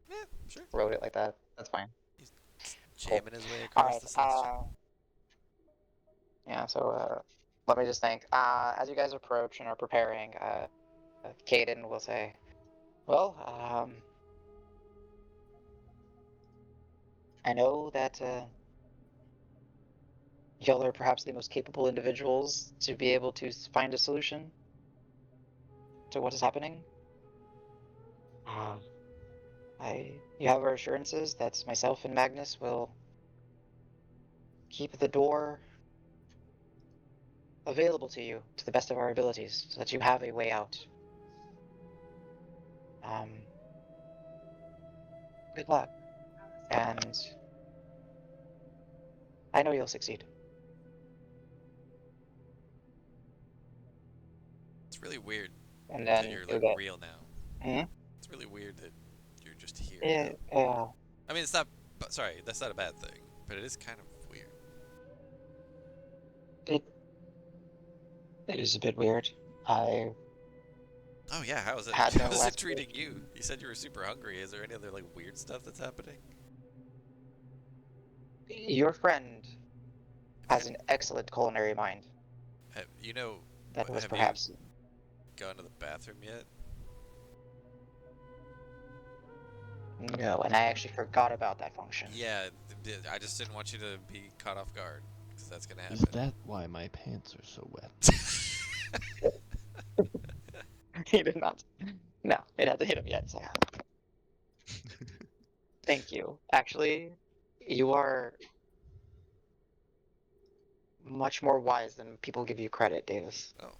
Yeah, sure. wrote it like that. That's fine. Jamming his way All across right. the celestial. Yeah. So let me just think. As you guys approach and are preparing, Caden will say, "Well, I know that y'all are perhaps the most capable individuals to be able to find a solution to what is happening. You have our assurances that myself and Magnus will keep the door available to you to the best of our abilities, so that you have a way out. Good luck, and I know you'll succeed." It's really weird and that then you're you'll like get. real now. Mhm. It's really weird that you're just here Yeah, now. I mean, it's not. Sorry, that's not a bad thing, but it is kind of weird. it is a bit weird. I Oh yeah, how is it? had How no is it treating you? aspiration. You said you were super hungry. Is there any other like weird stuff that's happening? Your friend has an excellent culinary mind. You know, That was have you perhaps gone to the bathroom yet? no, and I actually forgot about that function. Yeah, I just didn't want you to be caught off guard, because that's gonna Is happen. that why my pants are so wet? He did not. No, it hasn't hit him yet. So. Thank you. Actually, you are much more wise than people give you credit, Davis. Oh,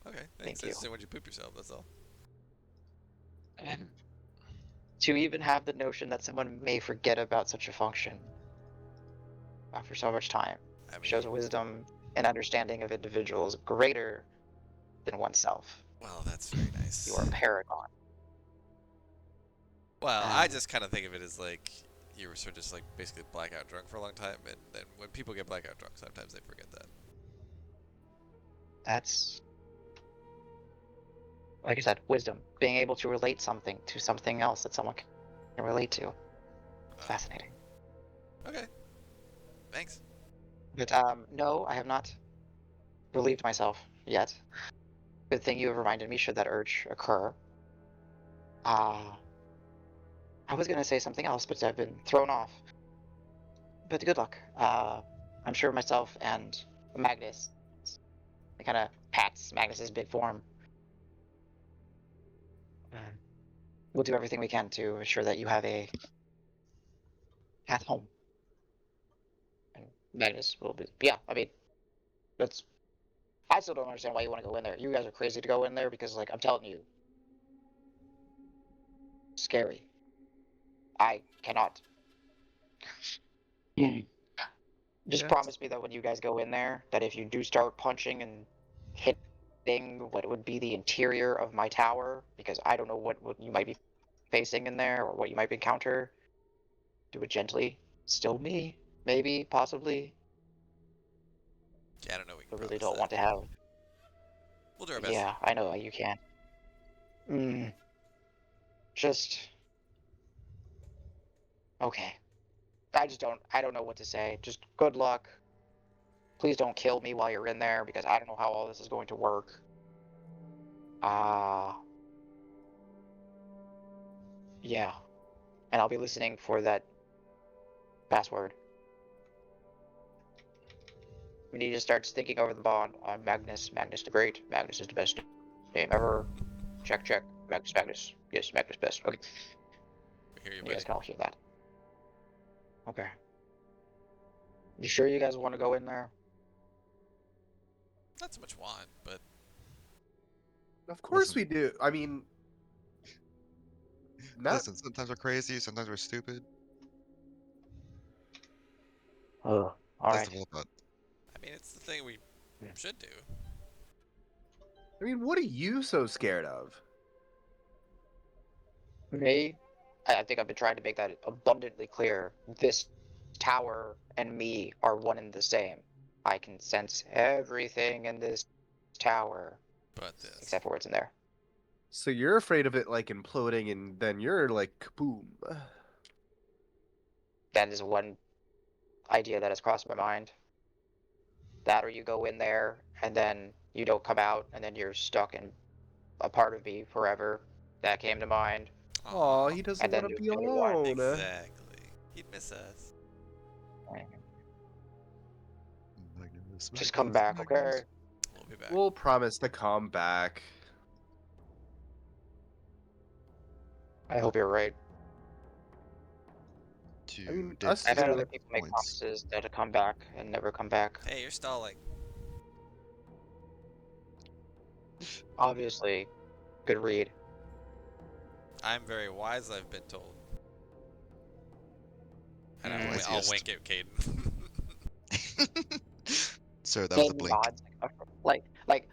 okay. Thanks. Thank I you. just didn't want you to poop yourself. That's all. And to even have the notion that someone may forget about such a function after so much time I mean, shows wisdom and understanding of individuals greater than oneself. well, that's very You nice. are a paragon. Well, I Um, just kind of think of it as like you were sort of just like basically blackout drunk for a long time, and then when people get blackout drunk, sometimes they forget that. That's, like I said, wisdom. Being able to relate something to something else that someone can relate to. Fascinating. Okay. Thanks. But no, I have not relieved myself yet. Good thing you have reminded me should that urge occur. I was gonna say something else, but I've been thrown off. But good luck. I'm sure myself and Magnus, it kind of pats Magnus's big form. We'll do everything we can to ensure that you have a path home. And Magnus will be, yeah, I mean, that's, I still don't understand why you want to go in there. You guys are crazy to go in there because, like, I'm telling you, scary. I cannot. Just Yeah, promise me that when you guys go in there, that if you do start punching and hitting what would be the interior of my tower, because I don't know what you might be facing in there or what you might encounter, do it gently. Still me, maybe, possibly. Yeah, I don't know. We I can really promise don't that. want to have. We'll do our best. Yeah, I know you can. Just okay. I don't know what to say. Just good luck. Please don't kill me while you're in there because I don't know how all this is going to work. Yeah. And I'll be listening for that password. When he just starts thinking over the bond, I'm Magnus. Magnus the Great. Magnus is the best name ever. Check, check. Magnus, Magnus. Yes, Magnus best. Okay. We hear you, You buddy. guys can all hear that. Okay. You sure you guys want to go in there? Not so much want, but Of course Listen. we do. I mean, not Listen, sometimes we're crazy, sometimes we're stupid. Oh, all That's right. the whole thought. I mean, it's the thing we Yeah. should do. I mean, what are you so scared of? Me, I think I've been trying to make that abundantly clear. This tower and me are one and the same. I can sense everything in this tower, But this. except for what's in there. So you're afraid of it like imploding, and then you're like, kaboom. That is one idea that has crossed my mind. That or you go in there and then you don't come out and then you're stuck in a part of me forever. That came to mind. Aw, he doesn't And then want to there's be the other one. alone. Exactly. He'd miss us. Magnus, Just come Magnus, back, Magnus. okay? We'll be back. We'll promise to come back. I hope you're right. To I mean, Dave's us I've had two- other people make points. promises that to come back and never come back. Hey, you're stalling. Obviously, good read. I'm very wise, I've been told. And I'll Wisiest. wink at Caden. Sir, that was a And blink. nods, like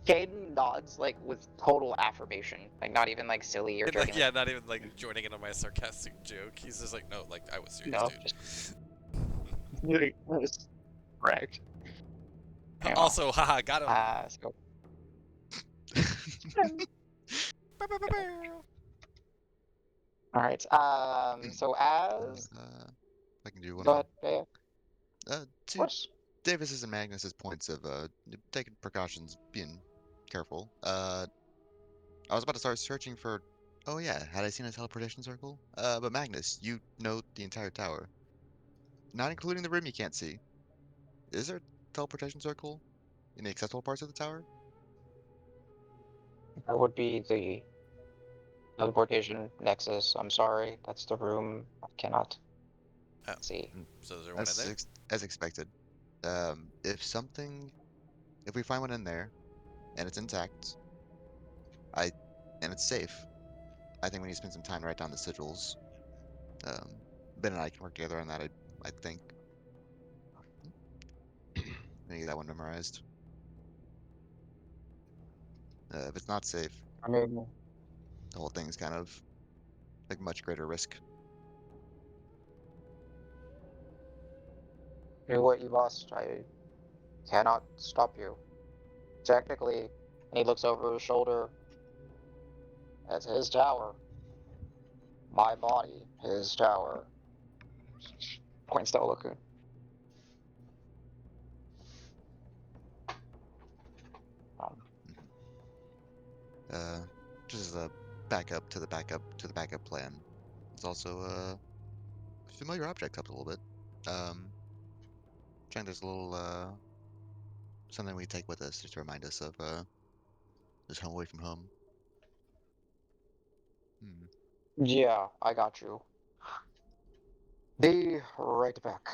Caden nods like with total affirmation, like not even like silly or And, joking. like, yeah, not even like joining in on my sarcastic joke. He's just like, no, like I was serious, No, dude. just correct. You know, Also, haha, got him. so all right. So as I can do one go of ahead, Bea. Of to course. Davis's and Magnus's points of taking precautions, being careful. I was about to start searching for. Oh yeah, had I seen a teleportation circle? But Magnus, you know the entire tower, not including the room you can't see. Is there a teleportation circle in the accessible parts of the tower? That would be the teleportation nexus. I'm sorry, that's the room I cannot Oh, see. so is there one in there? As expected. If something, if we find one in there, and it's intact, I, and it's safe, I think we need to spend some time to write down the sigils. Ben and I can work together on that. I think. I need to get that one memorized. If it's not safe, I mean, the whole thing's kind of like much greater risk. do what you must. I cannot stop you. Technically, and he looks over his shoulder. That's his tower. My body, his tower. Points to Olokun. Mhm. Just as a backup to the backup to the backup plan. It's also familiar object helps a little bit. Trying there's a little something we take with us just to remind us of this home away from home. Hmm. Yeah, I got you. Be right back.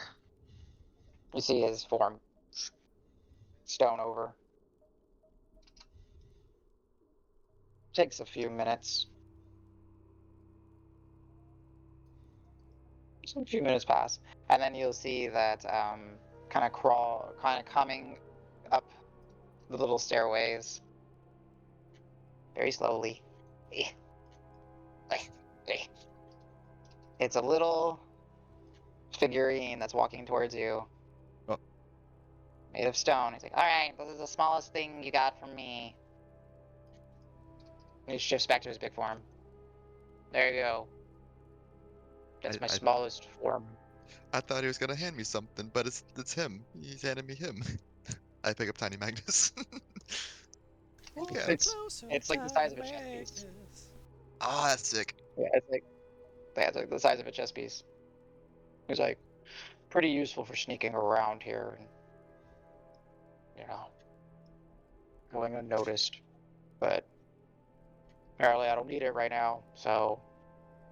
You see his form stone over. Takes a few minutes. So a few minutes pass, and then you'll see that kind of coming up the little stairways very slowly. It's a little figurine that's walking towards you, Oh. made of stone. He's like, "All right, this is the smallest thing you got from me." And he shifts back to his big form. There you go. That's my I smallest form. I thought he was gonna hand me something, but it's him. He's handing me him. I pick up Tiny Magnus. Yeah. It's like the size of a chess piece. Oh, that's sick. Yeah, it's like the size of a chess piece. He's like, pretty useful for sneaking around here and, you know, going unnoticed. But apparently I don't need it right now, so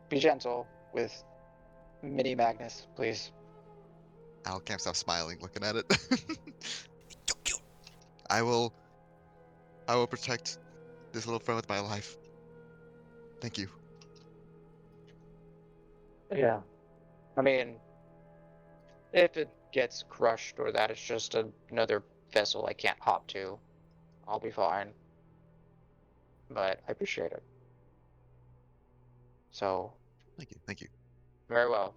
be gentle with Mini Magnus, please. Al can't stop smiling looking at it. I will protect this little friend with my life. Thank you. Yeah. I mean, if it gets crushed or that it's just another vessel I can't hop to, I'll be fine. But I appreciate it. So, Thank you. Thank you. very well.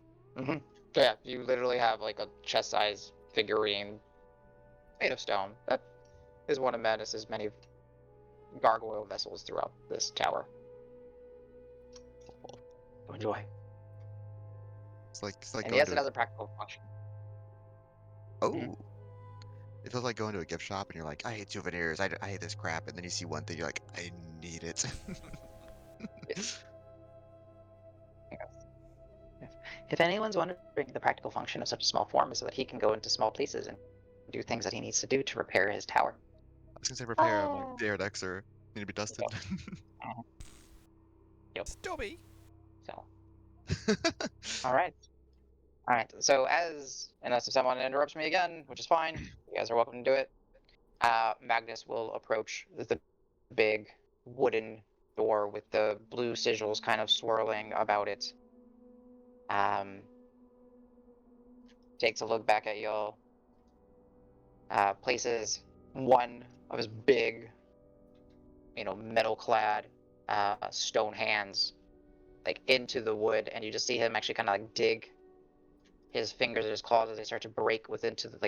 Yeah, you literally have like a chest-sized figurine made of stone. That is one of Madness's many gargoyle vessels throughout this tower. Enjoy. It's like And going yes, to it has a practical function. oh. It feels like going to a gift shop and you're like, I hate souvenirs. I hate this crap. And then you see one thing, you're like, I need it. If anyone's wondering, the practical function of such a small form is so that he can go into small places and do things that he needs to do to repair his tower. I was gonna say repair. I'm like, Jared Xer need to be dusted. Yep. Stubby. So, all right. All right. So, unless if someone interrupts me again, which is fine, you guys are welcome to do it. Magnus will approach the big wooden door with the blue sigils kind of swirling about it. Takes a look back at y'all. Places one of his big metal-clad, stone hands, like into the wood, and you just see him actually kind of like dig his fingers and his claws as they start to break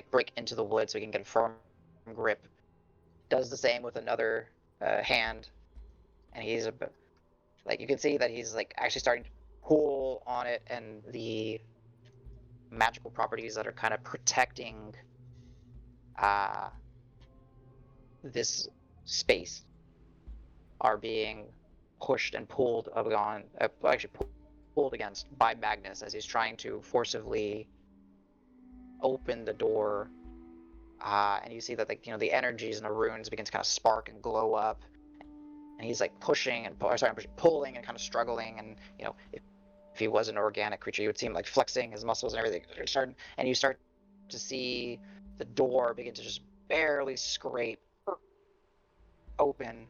break into the wood, so he can get a firm grip. Does the same with another hand, and he's you can see that he's like actually starting to pull on it, and the magical properties that are kind of protecting this space are being pushed and pulled pulled against by Magnus as he's trying to forcibly open the door. And you see that the energies and the runes begin to kind of spark and glow up, and he's like pulling and kind of struggling. And if he was an organic creature, you would see him like flexing his muscles and everything. And you start to see the door begin to just barely scrape open,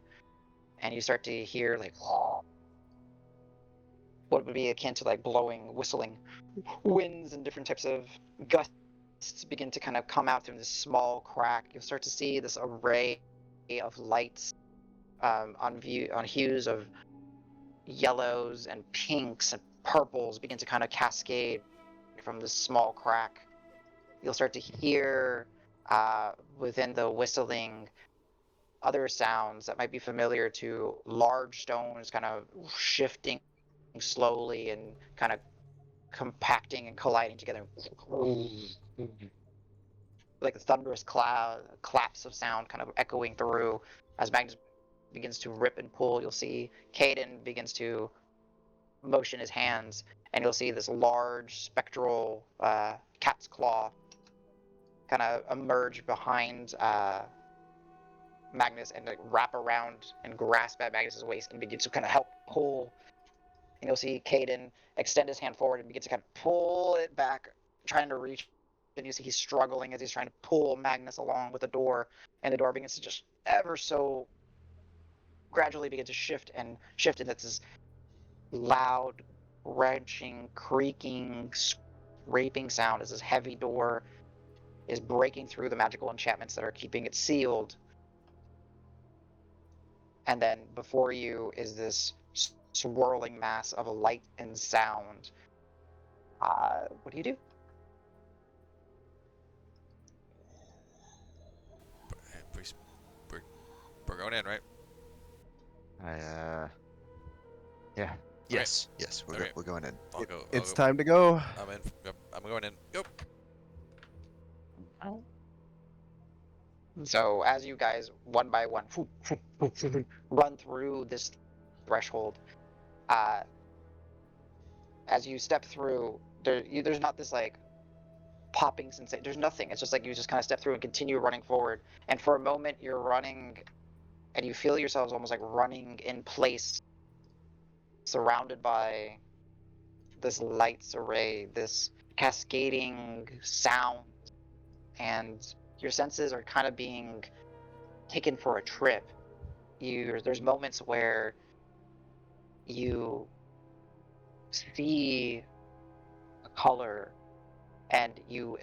and you start to hear like what would be akin to like blowing, whistling winds, and different types of gusts begin to kind of come out through this small crack. You'll start to see this array of lights on hues of yellows and pinks and purples begin to kind of cascade from this small crack. You'll start to hear within the whistling other sounds that might be familiar to large stones kind of shifting slowly and kind of compacting and colliding together, like a thunderous claps of sound kind of echoing through. As Magnus begins to rip and pull, you'll see Caden begins to motion his hands, and you'll see this large spectral cat's claw kind of emerge behind Magnus and like wrap around and grasp at Magnus's waist and begin to kind of help pull. And you'll see Caden extend his hand forward and begin to kind of pull it back, trying to reach. And you see he's struggling as he's trying to pull Magnus along with the door, and the door begins to just ever so gradually begin to shift, and it's this loud, wrenching, creaking, scraping sound as this heavy door is breaking through the magical enchantments that are keeping it sealed. And then before you is this swirling mass of light and sound. What do you do? We're going in, right? Yeah. Yes. Yes. Okay. We're going in. It's time to go. I'm in. Yep, I'm going in. Go. So as you guys one by one run through this threshold, as you step through, there's not this like popping sensation. There's nothing. It's just like you just kind of step through and continue running forward. And for a moment, you're running, and you feel yourselves almost like running in place, surrounded by this lights array, this cascading sound, and your senses are kind of being taken for a trip. There's moments where you see a color and you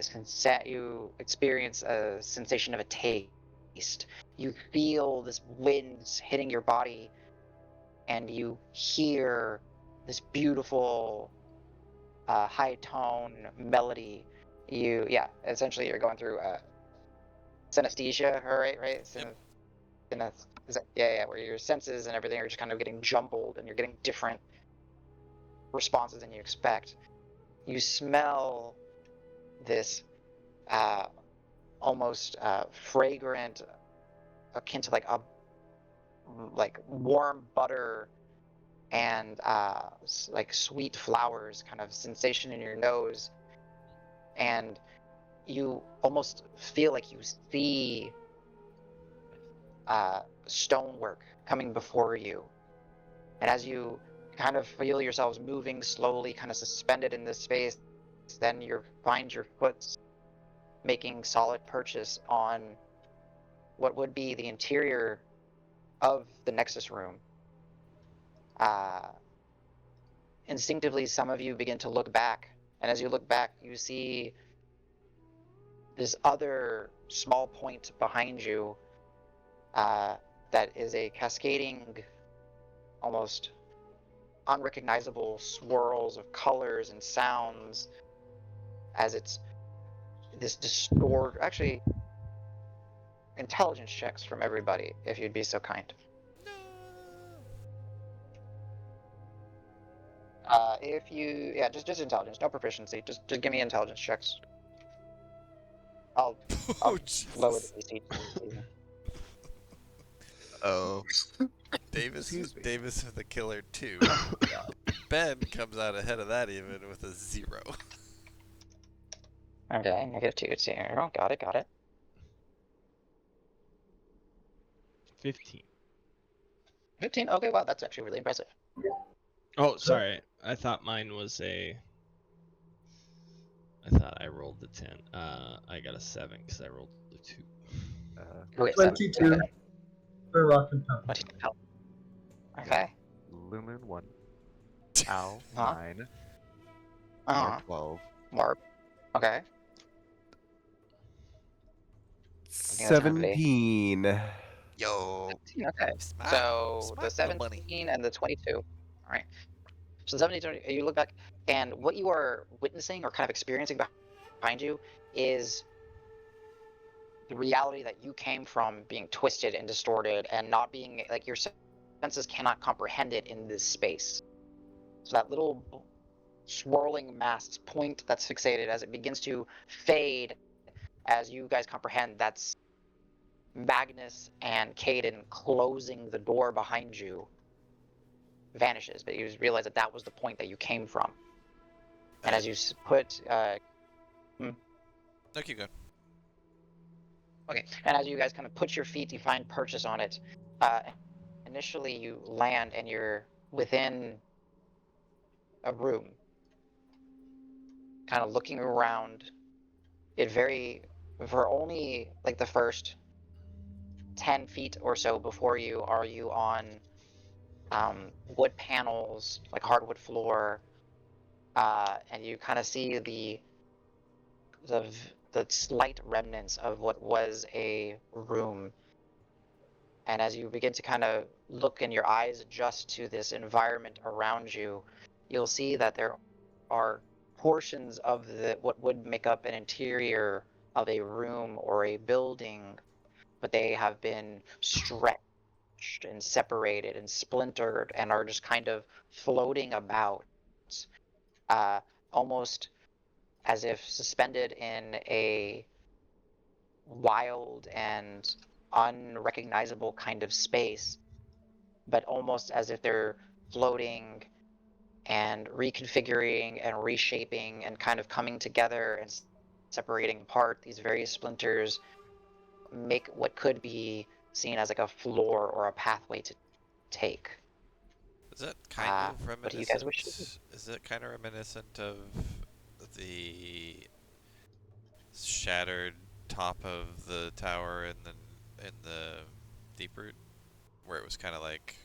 experience a sensation of a taste. You feel this wind hitting your body, and you hear this beautiful high tone melody. Essentially you're going through synesthesia, right? Where your senses and everything are just kind of getting jumbled, and you're getting different responses than you expect. You smell this almost fragrant, akin to like warm butter and like sweet flowers kind of sensation in your nose, and you almost feel like you see stonework coming before you. And as you kind of feel yourselves moving slowly, kind of suspended in this space, then you find your foot making solid purchase on what would be the interior of the Nexus room. Instinctively, some of you begin to look back, and as you look back, you see this other small point behind you, that is a cascading, almost unrecognizable swirls of colors and sounds as it's this actually intelligence checks from everybody, if you'd be so kind. If you, yeah, just intelligence, no proficiency. Just give me intelligence checks. I'll Oh, lower the Jesus. DC. Oh, Davis, Excuse me. Davis with a killer 2. Ben comes out ahead of that even with a 0. Okay, -2, 0. Got it. 15. 15. Okay, wow, that's actually really impressive. Oh, sorry. I thought mine was a. I thought I rolled the 10. I got a 7 because I rolled the 2. Okay, so 22 for Rock and Pebble. 22. Okay. Lumen 1. Al Huh? 9. Uh-huh. Mark 12. Mark. Okay. think that's gonna be- 17. yo. 17, okay. Smile. So Smile, the 17 bunny. and the 22. All right. So 17, 20, you look back, and what you are witnessing or kind of experiencing behind you is the reality that you came from being twisted and distorted and not being, like, your senses cannot comprehend it in this space. So that little swirling mass point that's fixated, as it begins to fade, as you guys comprehend, that's Magnus and Caden closing the door behind you, vanishes. But you realize that that was the point that you came from. And as you put, No, keep going. okay, and as you guys kind of put your feet, you find purchase on it. Initially, you land and you're within a room, kind of looking around. For only like the first 10 feet or so before you, are you on wood panels, like hardwood floor, and you kind of see the slight remnants of what was a room. And as you begin to kind of look and your eyes adjust to this environment around you, you'll see that there are portions of what would make up an interior of a room or a building, but they have been stretched and separated and splintered and are just kind of floating about, almost as if suspended in a wild and unrecognizable kind of space, but almost as if they're floating and reconfiguring and reshaping and kind of coming together and separating apart. These various splinters make what could be seen as like a floor or a pathway to take. Is that kind of what do you guys wish to do? reminiscent? Is it kind of reminiscent of the shattered top of the tower in the deep root, where it was kind of like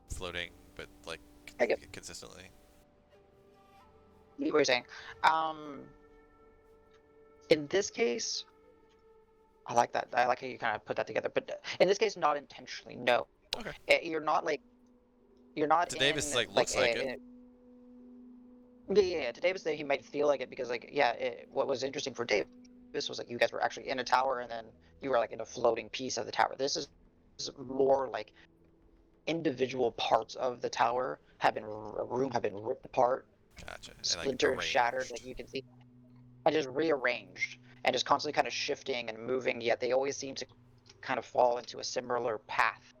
floating, but like I get consistently? what you're saying. In this case, I like that. I like how you kind of put that together. But in this case, not intentionally. No. Okay. You're not like. You're not. To Davis, in, like looks like it. Yeah. To Davis, he might feel like it because, like, yeah. What was interesting for Davis was like you guys were actually in a tower, and then you were like in a floating piece of the tower. This is more like individual parts of the tower have been ripped apart, Gotcha. splintered, like shattered, like you can see, and just rearranged and just constantly kind of shifting and moving, yet they always seem to kind of fall into a similar path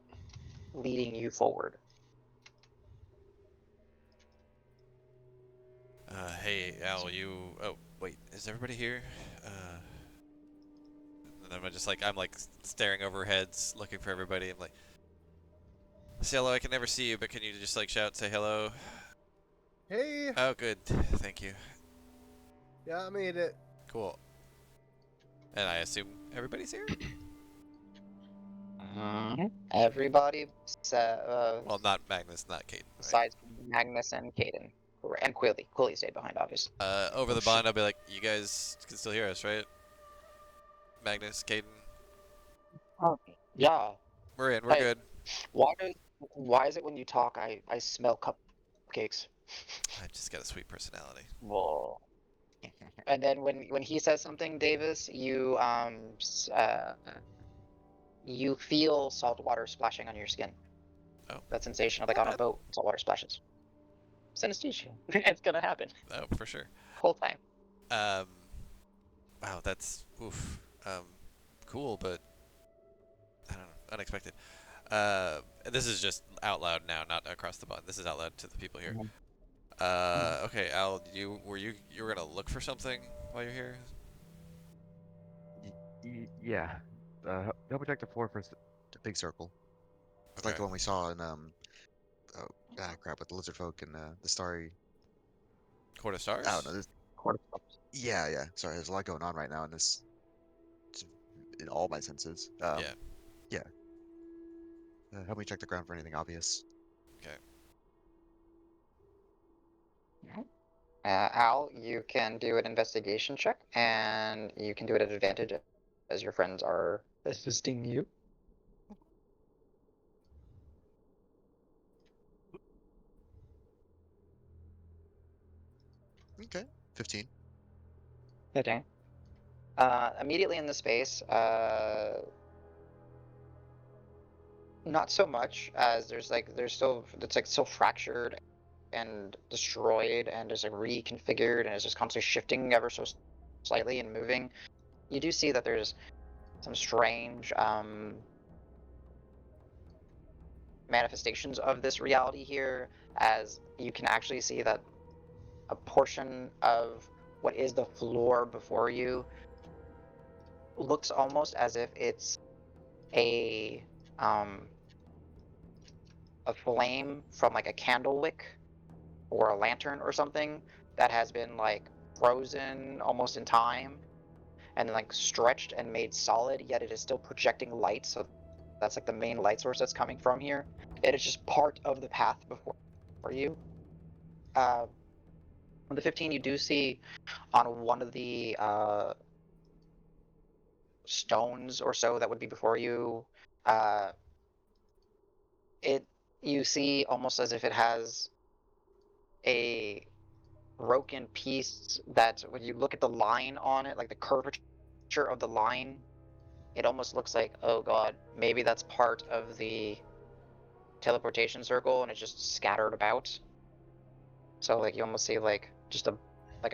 leading you forward. Hey, Al, oh, wait, is everybody here? And I'm like staring over heads, looking for everybody. I'm like, say hello, I can never see you, but can you just like shout, say hello? Hey. Oh, good. Thank you. Yeah, I made it. Cool. And I assume everybody's here? Everybody, Well, not Magnus, not Caden, right? besides Magnus and Caden, and Quilly. Quilly stayed behind, obviously. Over the bond, I'll be like, you guys can still hear us, right? Magnus, Caden? Oh, Yeah. We're in. We're Hey. good. Why is it when you talk I smell cupcakes? I just got a sweet personality. Whoa. And then when he says something, Davis, you feel salt water splashing on your skin. Oh. That sensation of like Not on a bad. boat, salt water splashes. Synesthesia. It's gonna happen Oh, for sure. whole time. Wow, that's oof. Cool, but I don't know, unexpected. This is just out loud now, not across the bond. This is out loud to the people here. Okay, Al, you were gonna look for something while you're here? Yeah. Double check the floor for. A big circle. It's Okay. like the one we saw in oh crap, with the lizard folk and the starry. Court of Stars? I don't know. Yeah. Sorry, there's a lot going on right now in this, in all my senses. Yeah. Yeah. Help me check the ground for anything obvious. Okay. Al, you can do an investigation check, and you can do it at advantage as your friends are assisting you. Okay. 15. Okay. Immediately in the space, not so much as there's still it's like still fractured and destroyed and is like reconfigured and is just constantly shifting ever so slightly and moving. You do see that there's some strange manifestations of this reality here, as you can actually see that a portion of what is the floor before you looks almost as if it's a um, a flame from like a candle wick or a lantern or something that has been like frozen almost in time and then like stretched and made solid, yet it is still projecting light. So that's like the main light source that's coming from here. It is just part of the path before you. On the 15, you do see on one of the stones or so that would be before you, uh, it you see almost as if it has a broken piece that when you look at the line on it, like the curvature of the line, it almost looks like, oh god, maybe that's part of the teleportation circle and it's just scattered about. So like you almost see like just a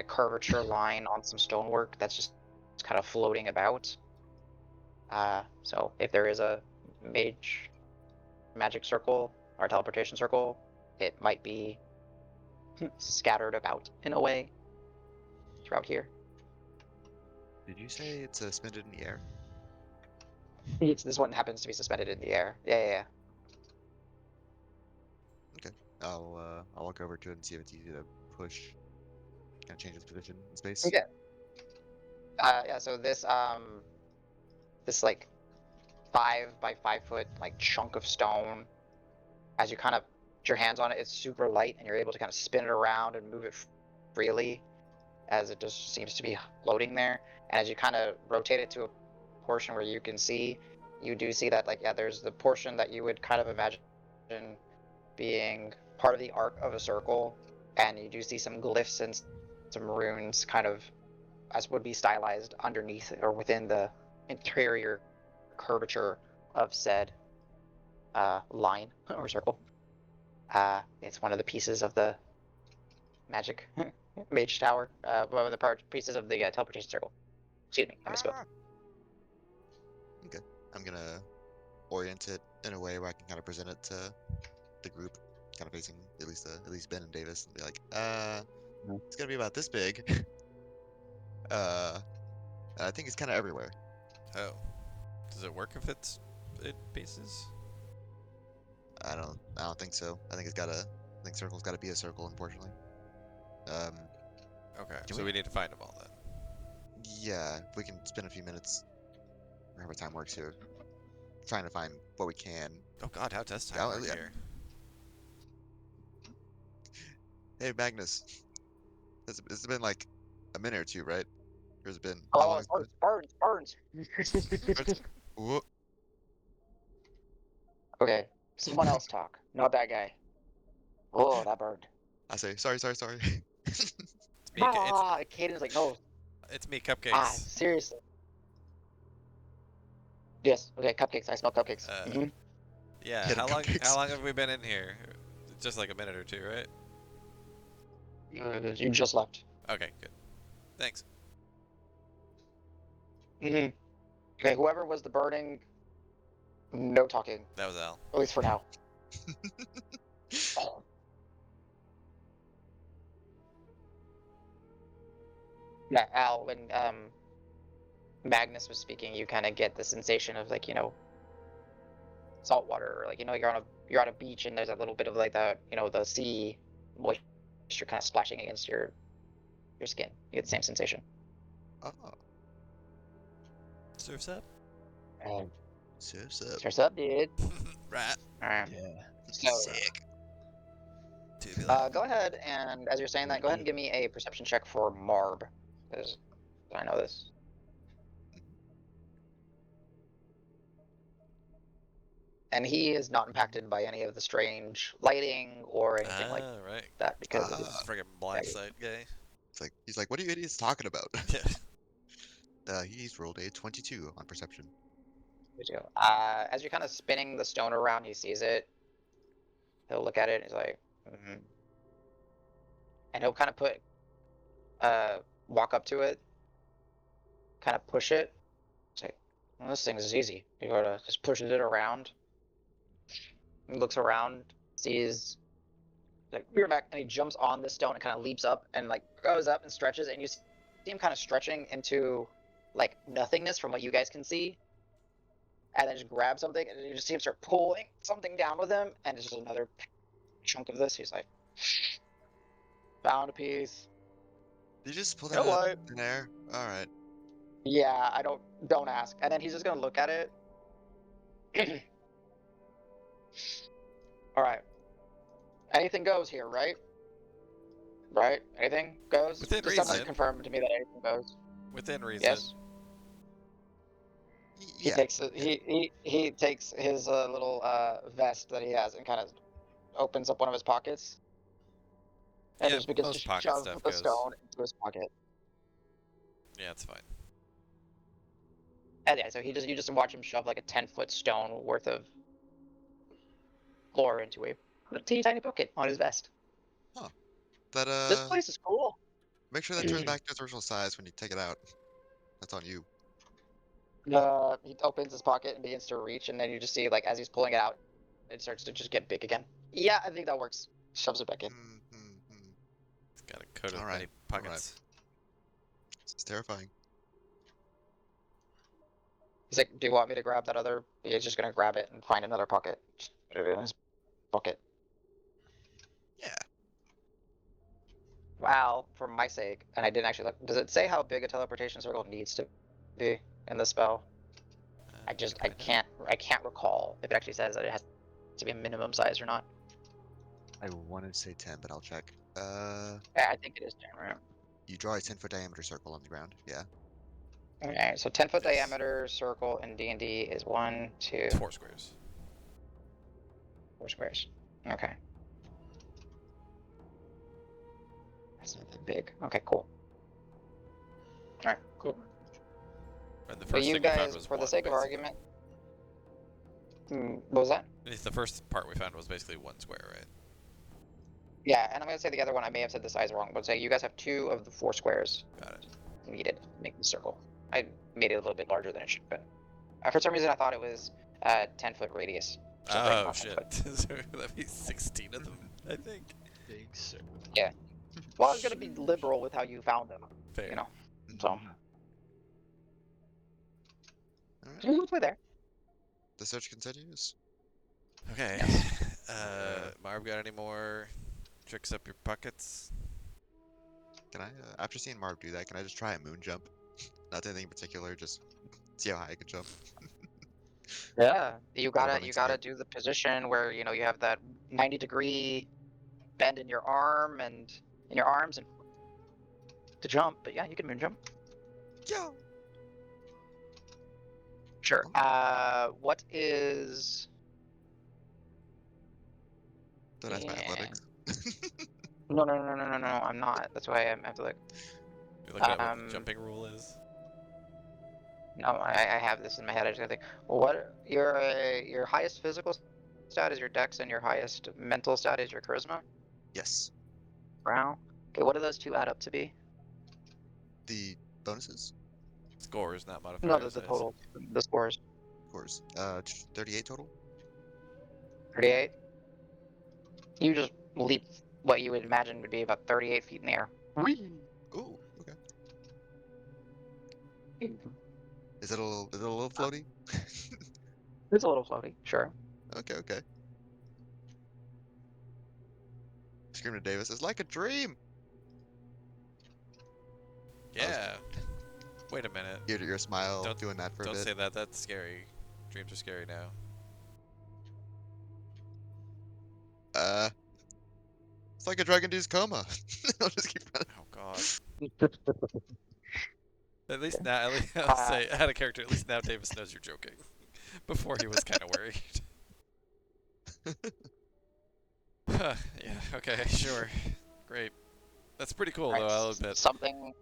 curvature line on some stonework that's just kind of floating about. So if there is a magic circle or teleportation circle, it might be scattered about in a way throughout here. Did you say it's suspended in the air? This one happens to be suspended in the air. Yeah. Okay. I'll walk over to it and see if it's easy to push. Kind of change its position in space. Okay. Yeah. So this like 5 by 5 foot like chunk of stone, as you kind of put your hands on it, it's super light and you're able to kind of spin it around and move it freely, as it just seems to be floating there. And as you kind of rotate it to a portion where you can see, you do see that like there's the portion that you would kind of imagine being part of the arc of a circle, and you do see some glyphs and some runes kind of as would be stylized underneath or within the interior curvature of said line or circle. It's one of the pieces of the magic mage tower, one of the pieces of the teleportation circle. Excuse me, I misspoke. Okay. I'm gonna orient it in a way where I can kind of present it to the group, kind of facing at least Ben and Davis, and be like, it's gonna be about this big. I think it's kind of everywhere. Oh. Does it work if it's in pieces? I don't think so. I think circle's gotta be a circle, unfortunately. Okay, Can so we- we need to find them all then. Yeah, if we can spend a few minutes, or however time works here, trying to find what we can. Oh god, how does time Yeah, work yeah. here? Hey, Magnus, it's been like a minute or two, right? Or has it been? How Oh, long has it been? burns. Whoa. Okay, someone else talk. Not that guy. Oh, that bird. I say, sorry. It's me. Ah, Caden's like, no. It's me. Cupcakes. Seriously. Yes. Okay, cupcakes. I smell cupcakes. Uh, Yeah. Get him How long? cupcakes. How long have we been in here? Just like a minute or two, right? You just left. Okay. Good. Thanks. Okay, whoever was the birding, no talking. That was Al. At least for now. Yeah, Al, when Magnus was speaking, you kind of get the sensation of like, salt water, or like, you're on a beach and there's a little bit of like the sea moisture kind of splashing against your skin. You get the same sensation. Oh, Surf's up. surf's up. What's up, dude? Right. All right. Yeah. So, Sick. Tubular. go ahead and as you're saying that, go ahead and give me a perception check for Marb, because I know this. And he is not impacted by any of the strange lighting or anything like Right. that because of Ah. his. Friggin' blindside guy. He's like, what are you idiots talking about? Yeah. He's rolled a 22 on perception. As you're kind of spinning the stone around, he sees it. He'll look at it and he's like, and he'll kind of walk up to it, kind of push it. It's like, well, this thing is easy. He gotta just pushes it around. He looks around, sees, like, we're back, and he jumps on the stone and kind of leaps up and like goes up and stretches, and you see him kind of stretching into like nothingness from what you guys can see, and then just grab something, and you just see him start pulling something down with him, and it's just another chunk of this. He's like, found a piece. Did you just pull You that know out what? of thin air? All right. Yeah, I don't ask. And then he's just gonna look at it. All right. Anything goes here, right? Right? Anything goes? Within Just someone reason. confirm to me that anything goes. Within reason. Yes. He Yeah. takes he takes his little vest that he has and kind of opens up one of his pockets and Yeah, just begins most to pocket shove stuff the goes. stone into his pocket. Yeah, it's fine. And yeah, so you just watch him shove like a 10-foot stone worth of floor into a little teeny tiny pocket on his vest. That This place is cool. make sure that turns back to its original size when you take it out. That's on you. He opens his pocket and begins to reach, and then you just see, like, as he's pulling it out, it starts to just get big again. Yeah, I think that works. Shoves it back in. It's got a coat of All many right, pockets. It's terrifying. He's like, do you want me to grab that other? He's just gonna grab it and find another pocket. Just put it in his pocket. Yeah. Wow, for my sake, and I didn't actually look. Does it say how big a teleportation circle needs to be in the spell? I can't recall if it actually says that it has to be a minimum size or not. I want to say 10, but I'll check. Yeah, I think it is 10, right? You draw a 10-foot diameter circle on the ground. Yeah. Okay, so 10-foot Yes. diameter circle in D&D is 1, 2, It's 4 squares. 4 squares. Okay. That's not that big. Okay, cool. Alright, cool. And the But first you thing we found guys, was for the one, sake of basically. argument... what was that? At least the first part we found was basically 1 square, right? Yeah, and I'm going to say the other one, I may have said the size wrong, but say you guys have 2 of the 4 squares Got it. needed to make the circle. I made it a little bit larger than it should have been. For some reason, I thought it was 10-foot radius. So it's like Oh, not 10 shit. foot. So that'd be 16 of them, I think. Big circle. Well, I was going to be liberal with how you found them, Fair. you know. So, All right. we're there. The search continues. Okay. Marv, got any more tricks up your pockets? Can I, after seeing Marv do that, can I just try a moon jump? Not anything in particular, just see how high I can jump. Yeah, you Little gotta running you gotta start. do the position where you have that 90-degree bend in your arm and in your arms and to jump. But yeah, you can moon jump. Yeah. Sure. What is Don't ask my Yeah. athletics. No, I'm not. That's why I have to look. You're looking at what the jumping rule is. No, I have this in my head. I just gotta think. What your highest physical stat is your dex, and your highest mental stat is your charisma. Yes. Wow. Okay, what do those two add up to be? The bonuses, Scores, not modifiers. No, the I assume. total, the scores. of course. 38 total. 38. You just leap what you would imagine would be about 38 feet in the air. Ooh, okay. Is it a little floaty? It's a little floaty, sure. Okay, okay. Scream to Davis, it's like a dream. Yeah. Wait a minute. Your smile Don't- doing that for a Don't bit. say that. That's scary. Dreams are scary now. It's like a drug-induced coma. I'll just keep running. Oh God. At least now, at least I'll say out of character. At least now Davis knows you're joking. Before he was kind of worried. Yeah. Okay. Sure. Great. That's pretty cool, Alright, though. I'll admit. Something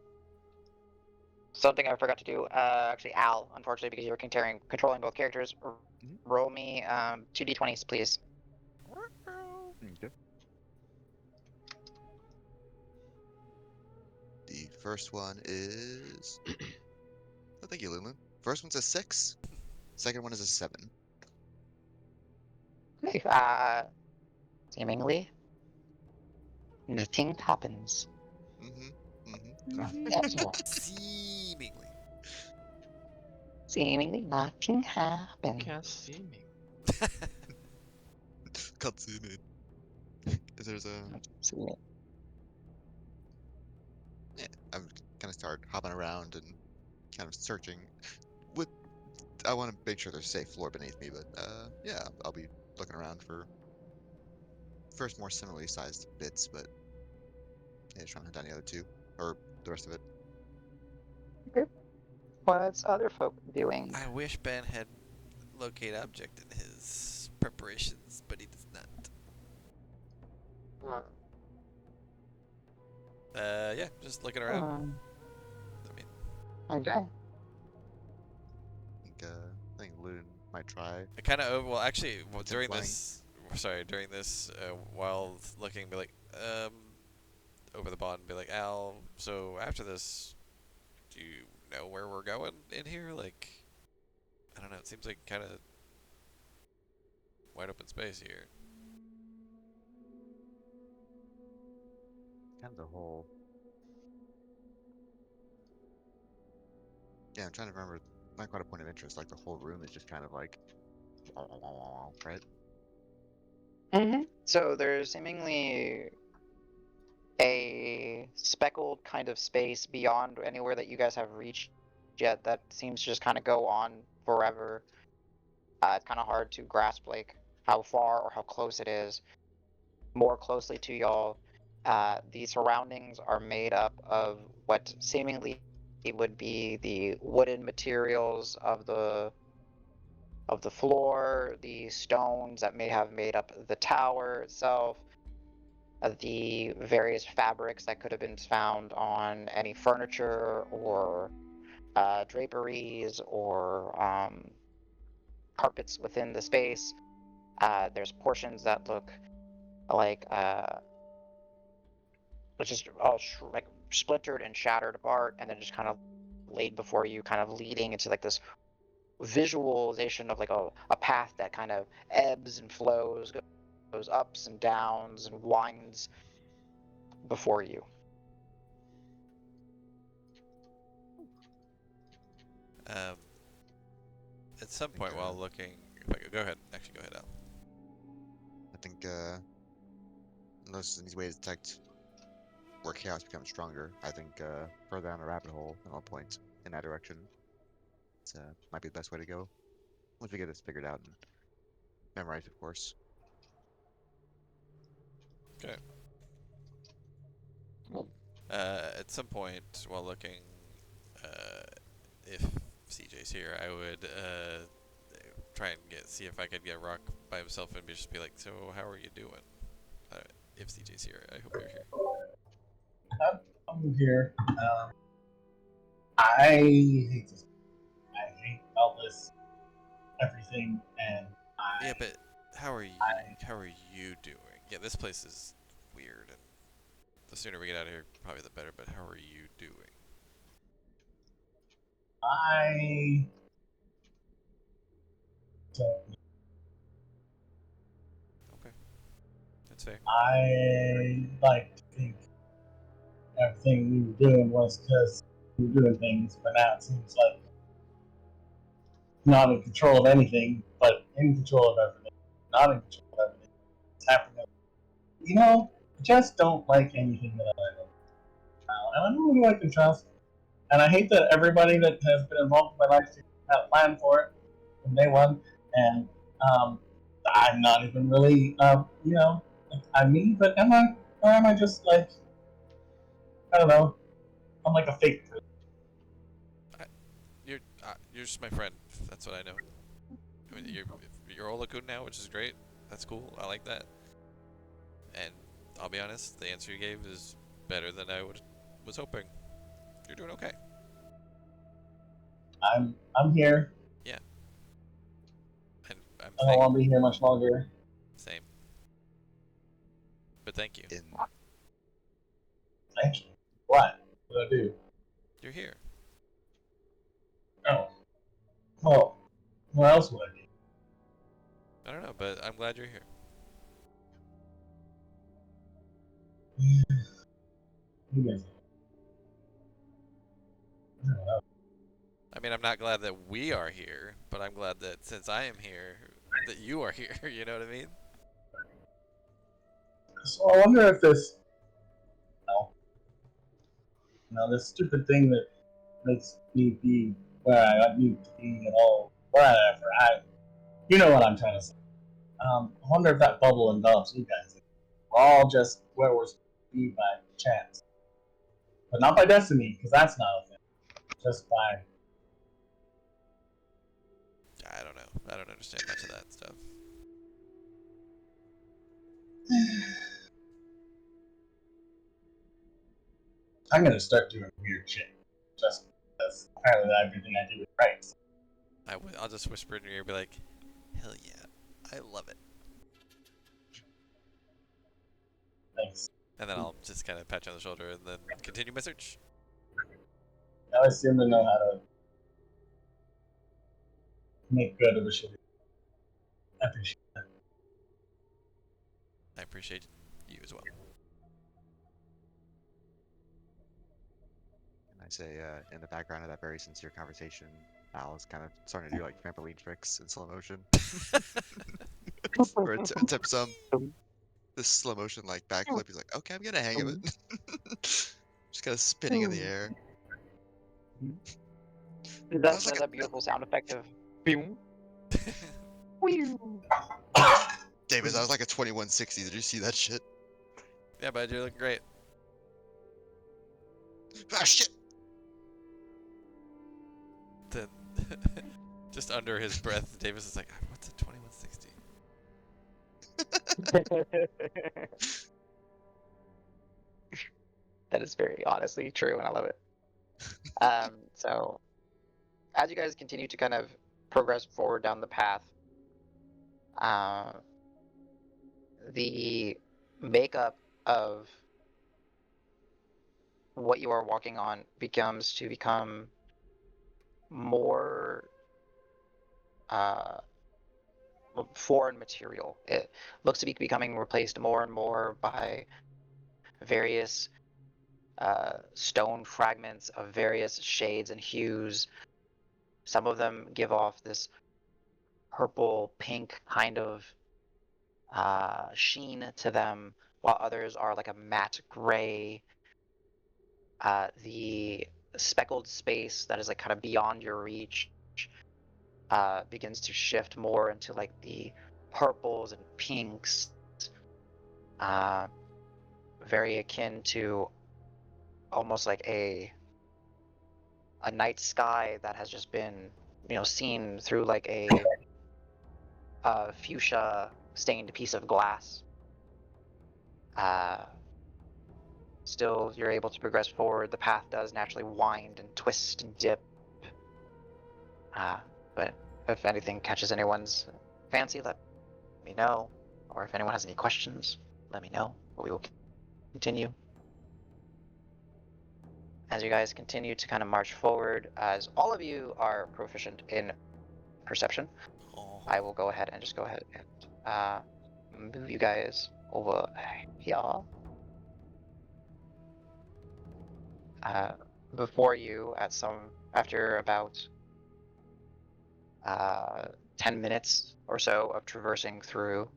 I forgot to do. Actually, Al, unfortunately, because you were controlling both characters, Mhm. roll me 2d20s, please. Okay. The first one is. Oh, thank you, Lulu. First one's a 6. Second one is a 7. Okay. Seemingly, nothing happens. Excellent. Seemingly. Seemingly, nothing happens. Cast seeming. Cutscene. Because there's a. Seeming. Yeah, I'm kind of start hopping around and kind of searching. With, I want to make sure there's a safe floor beneath me, but yeah, I'll be looking around for first more similarly sized bits, but yeah, just trying to hunt down the other two or the rest of it. What's other folk doing? I wish Ben had locate object in his preparations, but he does not. Yeah, just looking around. I mean, Okay. I think Loon might try. I kind of well, actually, well, What's in during flying? this, during this, while looking, be like, over the bond, be like, Al. So after this, do you know where we're going in here? Like, I don't know. It seems like kind of wide open space here. Kind of the whole. Yeah, I'm trying to remember. Not quite a point of interest. Like the whole room is just kind of like, right? So there's seemingly a speckled kind of space beyond anywhere that you guys have reached yet that seems to just kind of go on forever. It's kind of hard to grasp like how far or how close it is. More closely to y'all, the surroundings are made up of what seemingly would be the wooden materials of the floor, the stones that may have made up the tower itself, the various fabrics that could have been found on any furniture or draperies or carpets within the space. There's portions that look like just all like splintered and shattered apart, and then just kind of laid before you, kind of leading into like this visualization of like a path that kind of ebbs and flows, goes ups and downs and winds before you. Um, at some point while looking, if I could go ahead, actually go ahead, Al. I think unless there's any way to detect where chaos becomes stronger, I think further down a rabbit hole at one point in that direction. It's might be the best way to go once we get this figured out and memorized, of course. Okay. At some point while looking, if CJ's here, I would try and see if I could get Rock by himself and just be like, "So how are you doing?" If CJ's here, I hope you're here. I'm here. I hate this. I hate all this, everything, and Yeah, but how are you doing? Yeah, this place is weird, and the sooner we get out of here, probably the better. But how are you doing? I don't. Okay, that's fair. I like to think everything we were doing was because we were doing things, but now it seems like not in control of anything, but in control of everything. Not in control of everything. It's happening. You know, I just don't like anything that I know. And I don't know who I can trust. And I hate that everybody that has been involved in my life had a plan for it from day one. And I'm not even really, I'm me, but am I? Or am I just like, I don't know, I'm like a fake person. You're just my friend. That's what I know. I mean, you're Olakun now, which is great. That's cool. I like that. And I'll be honest, the answer you gave is better than I was hoping. You're doing okay. I'm here. Yeah. And I'm I don't want to be here much longer. Same. But thank you. Thank you. What? What did I do? You're here. Oh. Well, what else would I do? I don't know, but I'm glad you're here. You guys. I don't know. I mean, I'm not glad that we are here, but I'm glad that since I am here, that you are here. You know what I mean? So I wonder if this, this stupid thing that makes me be where I need to be and all, whatever. You know what I'm trying to say. I wonder if that bubble envelops you guys. We're all just where we're supposed to be by chance, but not by destiny, because that's not a thing. Just by. I don't know. I don't understand much of that stuff. I'm gonna start doing weird shit, just because apparently everything I do is right. I'll just whisper in your ear, be like, "Hell yeah, I love it," Thanks. and then I'll just kind of pat you on the shoulder and then continue my search. Now I seem to know how to make good of a shitty. I appreciate that. I appreciate you as well. And I say, in the background of that very sincere conversation, Al's kind of starting to do like trampoline tricks in slow motion. Or attempt some this slow motion like backflip. He's like, okay, I'm getting a hang of it. Just kind of spinning in the air. That's like that beautiful sound effect of boom. Davis, I was like a 2160. Did you see that shit? Yeah, bud, you're looking great. Ah, shit! Then, just under his breath, Davis is like, "What's a 2160?" That is very honestly true, and I love it. So, as you guys continue to kind of progress forward down the path, the makeup of what you are walking on become more foreign material. It looks to be becoming replaced more and more by various stone fragments of various shades and hues. Some of them give off this purple pink kind of sheen to them, while others are like a matte gray. The speckled space that is like kind of beyond your reach begins to shift more into like the purples and pinks, very akin to almost like a night sky that has just been seen through like a fuchsia stained piece of glass. Still, you're able to progress forward. The path does naturally wind and twist and dip. But if anything catches anyone's fancy, let me know. Or if anyone has any questions, let me know. We will continue. As you guys continue to kind of march forward, as all of you are proficient in perception, Oh. I will go ahead and just go ahead and move you guys over here. Before you, after about 10 minutes or so of traversing through,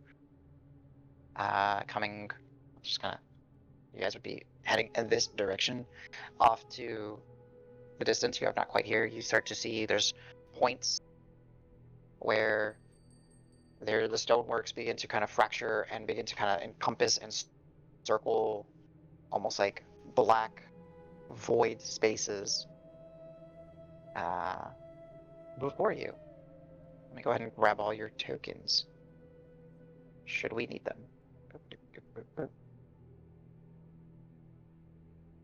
you guys would be heading in this direction, off to the distance. You have not quite here. You start to see there's points where the stoneworks begin to kind of fracture and begin to kind of encompass and circle almost like black void spaces before you. Let me go ahead and grab all your tokens, should we need them.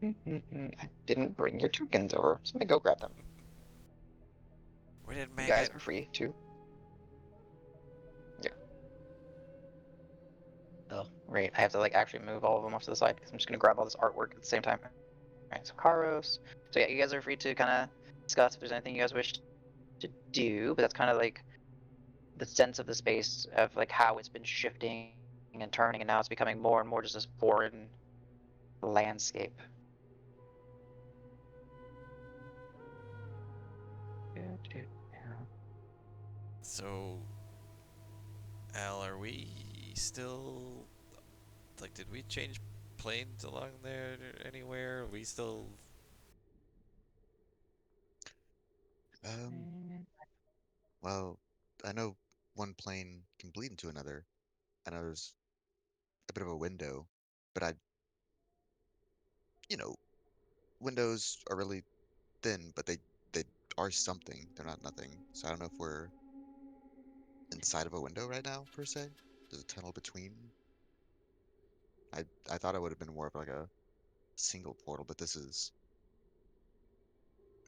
I didn't bring your tokens over, so let me go grab them. We didn't You make guys it. are free too. Yeah. Oh, right. I have to like actually move all of them off to the side because I'm just gonna grab all this artwork at the same time. Alright, so Karos. So yeah, you guys are free to kind of discuss if there's anything you guys wish to do, but that's kind of like the sense of the space of like how it's been shifting and turning, and now it's becoming more and more just this foreign landscape. So, Al, are we still like? Did we change planes along there anywhere? Are we still? Well, I know one plane can bleed into another. I know there's a bit of a window, but you know, windows are really thin, but they are something. They're not nothing. So I don't know if we're inside of a window right now per se. There's a tunnel between. I thought it would have been more of like a single portal, but this is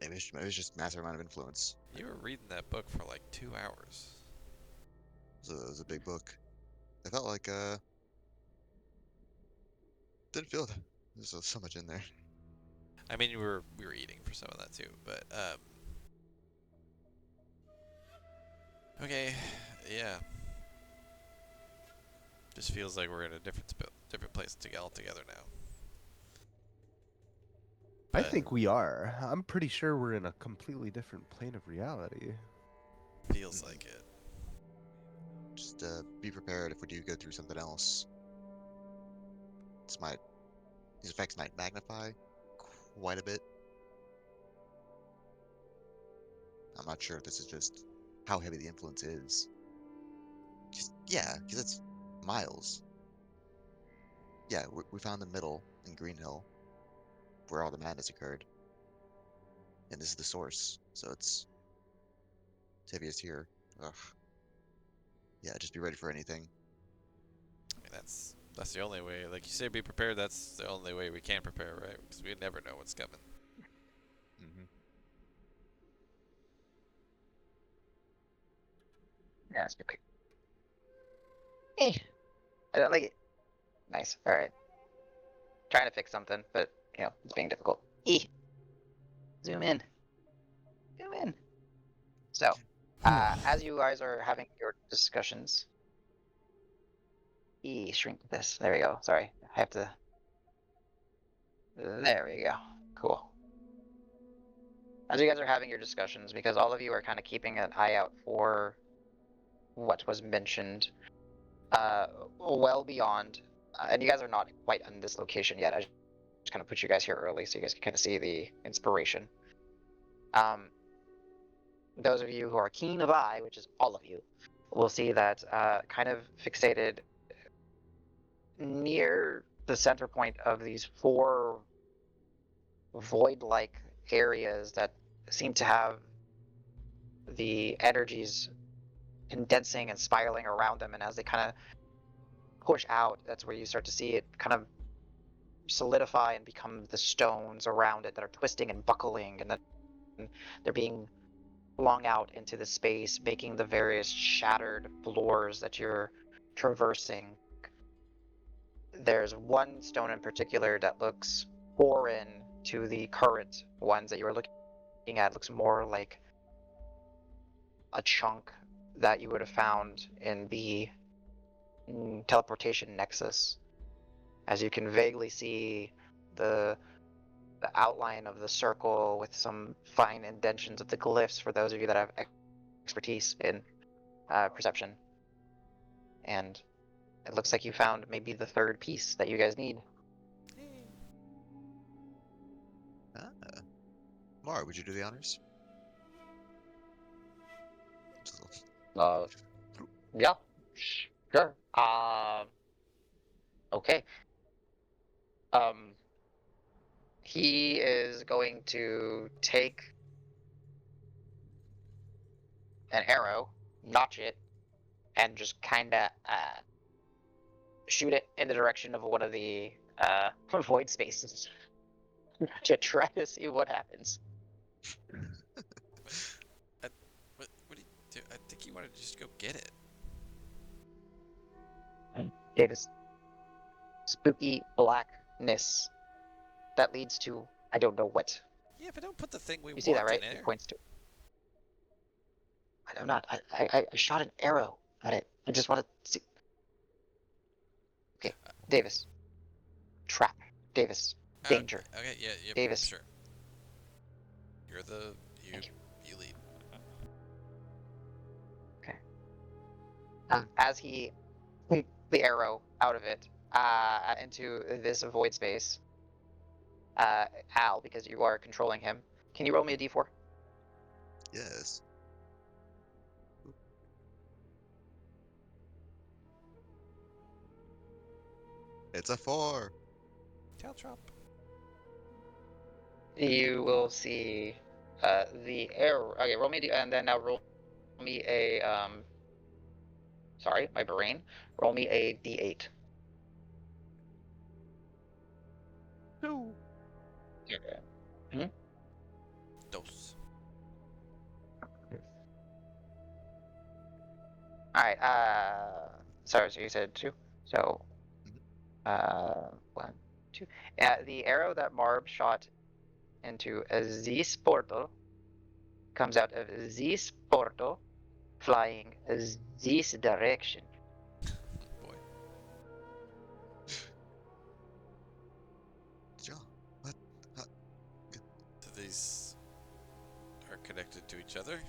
maybe it's just massive amount of influence. You were reading that book for like 2 hours. It was a big book. I felt like didn't feel there's so much in there. I mean, we were eating for some of that too, but okay, yeah. Just feels like we're in a different place altogether now. I But think we are. I'm pretty sure we're in a completely different plane of reality. feels like it. Just be prepared if we do go through something else. These effects might magnify quite a bit. I'm not sure if this is just how heavy the influence is. Because it's miles. Yeah, we found the middle in Green Hill, where all the madness occurred, and this is the source. So it's heaviest here. Ugh. Yeah, just be ready for anything. I mean, that's the only way. Like you say, be prepared. That's the only way we can prepare, right? Because we never know what's coming. Mm-hmm. Yeah, it's okay. Hey, I don't like it. Nice. All right. Trying to fix something, but it's being difficult. Zoom in. Zoom in. So, as you guys are having your discussions, shrink this. There we go. Sorry, I have to. There we go. Cool. As you guys are having your discussions, because all of you are kind of keeping an eye out for what was mentioned, well beyond, and you guys are not quite in this location yet. I just kind of put you guys here early so you guys can kind of see the inspiration. Those of you who are keen of eye, which is all of you, will see that kind of fixated near the center point of these four void-like areas that seem to have the energies condensing and spiraling around them, and as they kind of push out, that's where you start to see it kind of solidify and become the stones around it that are twisting and buckling, and then they're being flung out into the space, making the various shattered floors that you're traversing. There's one stone in particular that looks foreign to the current ones that you were looking at. It looks more like a chunk that you would have found in the teleportation nexus, as you can vaguely see the outline of the circle with some fine indentions of the glyphs for those of you that have expertise in perception. And it looks like you found maybe the third piece that you guys need. Ah. Mar, would you do the honors? Yeah, sure. Okay. He is going to take an arrow, notch it, and just kind of shoot it in the direction of one of the void spaces to try to see what happens. What do you do? I think you wanted to just go get it. Davis, spooky blackness that leads to I don't know what. Yeah, but don't put the thing we You want see that, right? in He there. points to. I'm not. I shot an arrow at it. I just want to see. Okay, Davis. Trap. Davis. Danger. Okay, yeah, Davis. sure. You're the Thank you lead. Okay. As he the arrow out of it into this void space, Al, because you are controlling him, can you roll me a d4? Yes. It's a 4. Caltrop. You will see the arrow. Okay, roll me and then now roll me a sorry, my brain. Roll me a d8. 2. Okay. Dose. All right. Sorry. So you said 2. So, 1, 2. The arrow that Marb shot into this portal comes out of this portal, flying this direction. Boy. John, what? So these are connected to each other.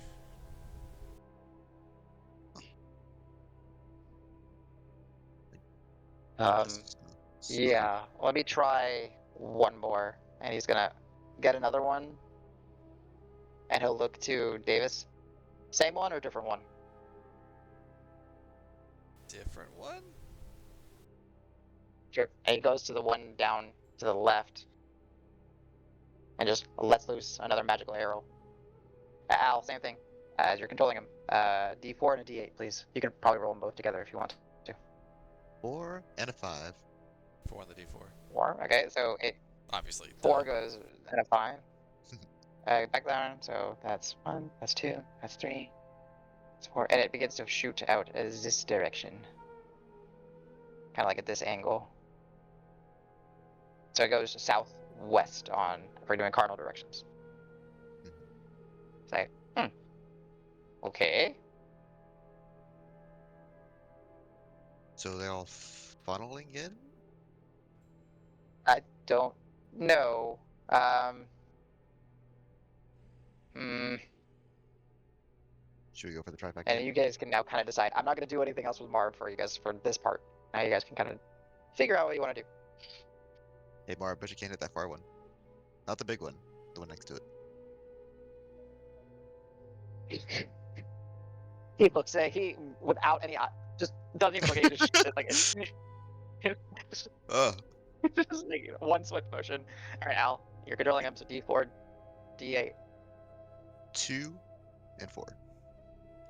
Yeah. Let me try one more, and he's gonna get another one, and he'll look to Davis. Same one or different one? Different one. Sure. And he goes to the one down to the left, and just lets loose another magical arrow. Al, same thing. As you're controlling him, D4 and a D8, please. You can probably roll them both together if you want to. 4 and a 5. 4 on the D4. 4. Okay, so it Obviously. 4 duh. goes in a 5. Back down. So that's 1. That's 2. That's 3. That's 4, and it begins to shoot out as this direction, kind of like at this angle. So it goes southwest on. If we're doing cardinal directions. It's like, okay. So they're all funneling in? I don't know. Should we go for the trifecta? And you guys can now kind of decide. I'm not going to do anything else with Marv for you guys for this part. Now you guys can kind of figure out what you want to Hey, Mar, but you can't hit that far one. Not the big one. The one next to it. do. He looks at he without any just doesn't even look at you. Just shoots it like Oh, just like one swift motion. All right, Al, you're controlling him. So D4, D8. 2 and 4.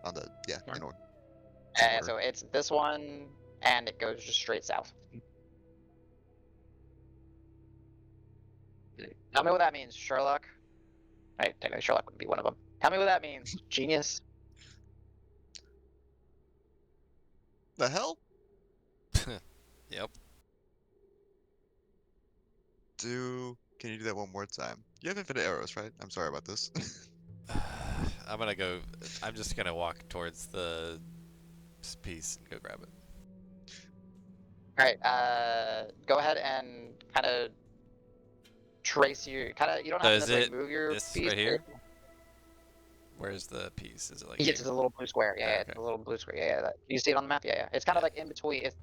On the, yeah, Sure. in order. So it's this one and it goes just straight south. Tell me what that means, Sherlock. Right, technically Sherlock would be one of them. Tell me what that means, genius. The hell? Yep. Can you do that one more time? You have infinite arrows, right? I'm sorry about this. I'm gonna go. I'm just gonna walk towards the piece and go grab it. All right, go ahead and kind of trace your you don't So have to is necessarily it move your this piece. right here? Where's the piece? Is it like Yeah, here? it's a little blue square. Yeah, Oh, yeah, okay. it's a little blue square. Yeah, yeah. You see it on the map? Yeah, yeah. It's kind of Yeah. like in between. It's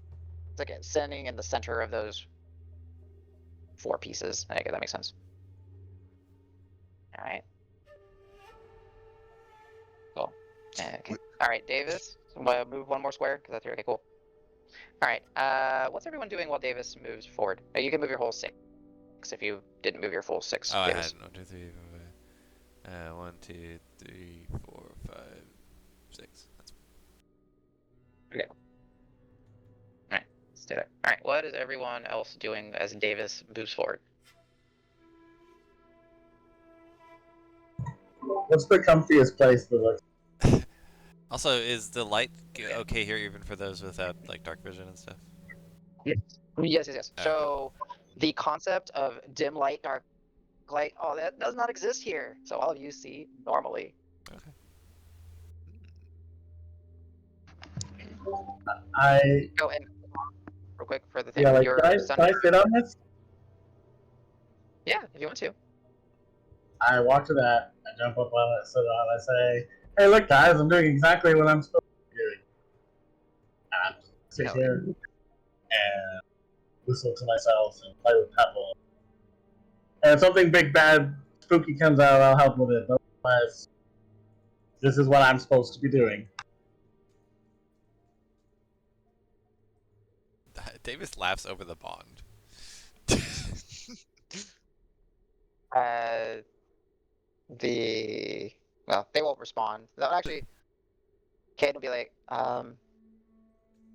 like sitting in the center of those 4 pieces. I guess that makes sense. All right. Cool. Okay. All right, Davis. Move 1 more square because that's okay. Cool. All right. What's everyone doing while Davis moves forward? You can move your whole 6 if you didn't move your full 6. Oh, I had Davis. 1, 2, 3, 4, 5. 1, 2, 3, 4, 5, 6. That's Okay. All right. Let's do that. All right. What is everyone else doing as Davis moves forward? What's the comfiest place to look? Also, is the light okay here even for those without like dark vision and stuff? Yes. Yes, yes, yes. Okay. So the concept of dim light, dark light, all that does not exist here. So all of you see normally. Okay. I Go in real quick for the thing. yeah, like Your can sun. I sit on this? Yeah, if you want to. I walk to that. I jump up on it, sit on it. I say, "Hey, look, guys! I'm doing exactly what I'm supposed to be doing." And I sit No. here and whistle to myself and play with Pebble. And if something big, bad, spooky comes out, I'll help with it. But otherwise, this is what I'm supposed to be doing. Davis laughs over the bond. Well, they won't respond. They'll actually, Kate will be like,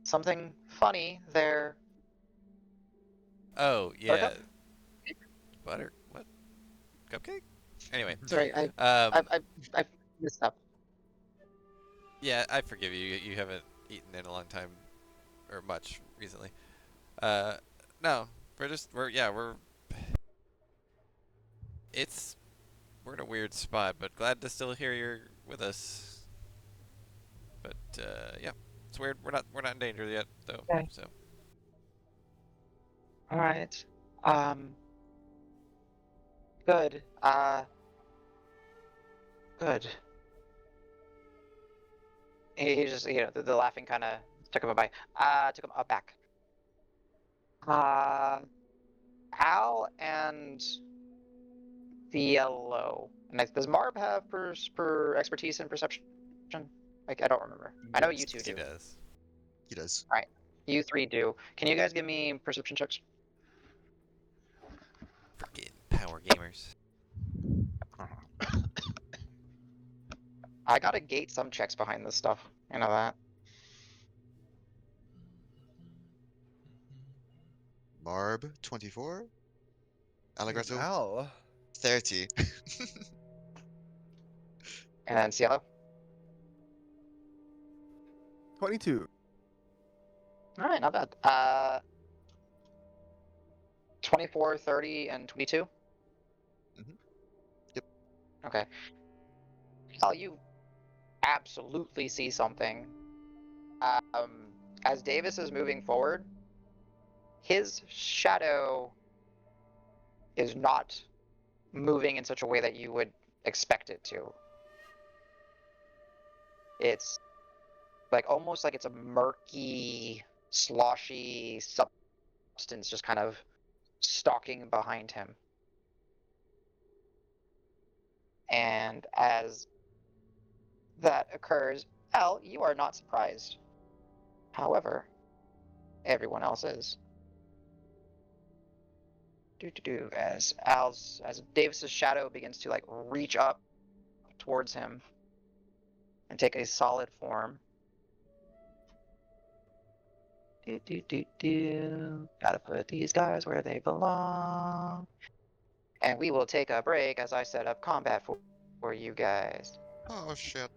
something funny there. Oh yeah. Buttercup? Butter? What? Cupcake? Anyway. Sorry, I messed up. Yeah, I forgive you. You haven't eaten in a long time, or much recently. No, we're in a weird spot, but glad to still hear you're with us. But yeah, it's weird. We're not in danger yet, though. Okay. So All right. Good. Good. He just, the laughing kind of took him took him aback. Al and Yellow. And does Marb have per expertise and perception? Like, I don't remember. I know you two he do. does. He does. All right, you 3 do. Can you guys give me perception checks? Freaking power gamers. I gotta gate some checks behind this stuff. You know that. Marb 24. Allegrato Ow. 30. And then Cielo. 22. All right, not bad. 24, 30, and 22. Yep. Okay. Al, you absolutely see something. As Davis is moving forward, his shadow is not moving in such a way that you would expect it to. It's like almost like it's a murky, sloshy substance just kind of stalking behind him. And as that occurs, Al, you are not surprised. However, everyone else is. As Davis's shadow begins to like reach up towards him and take a solid form, Gotta put these guys where they belong. And we will take a break as I set up combat for you guys. Oh shit.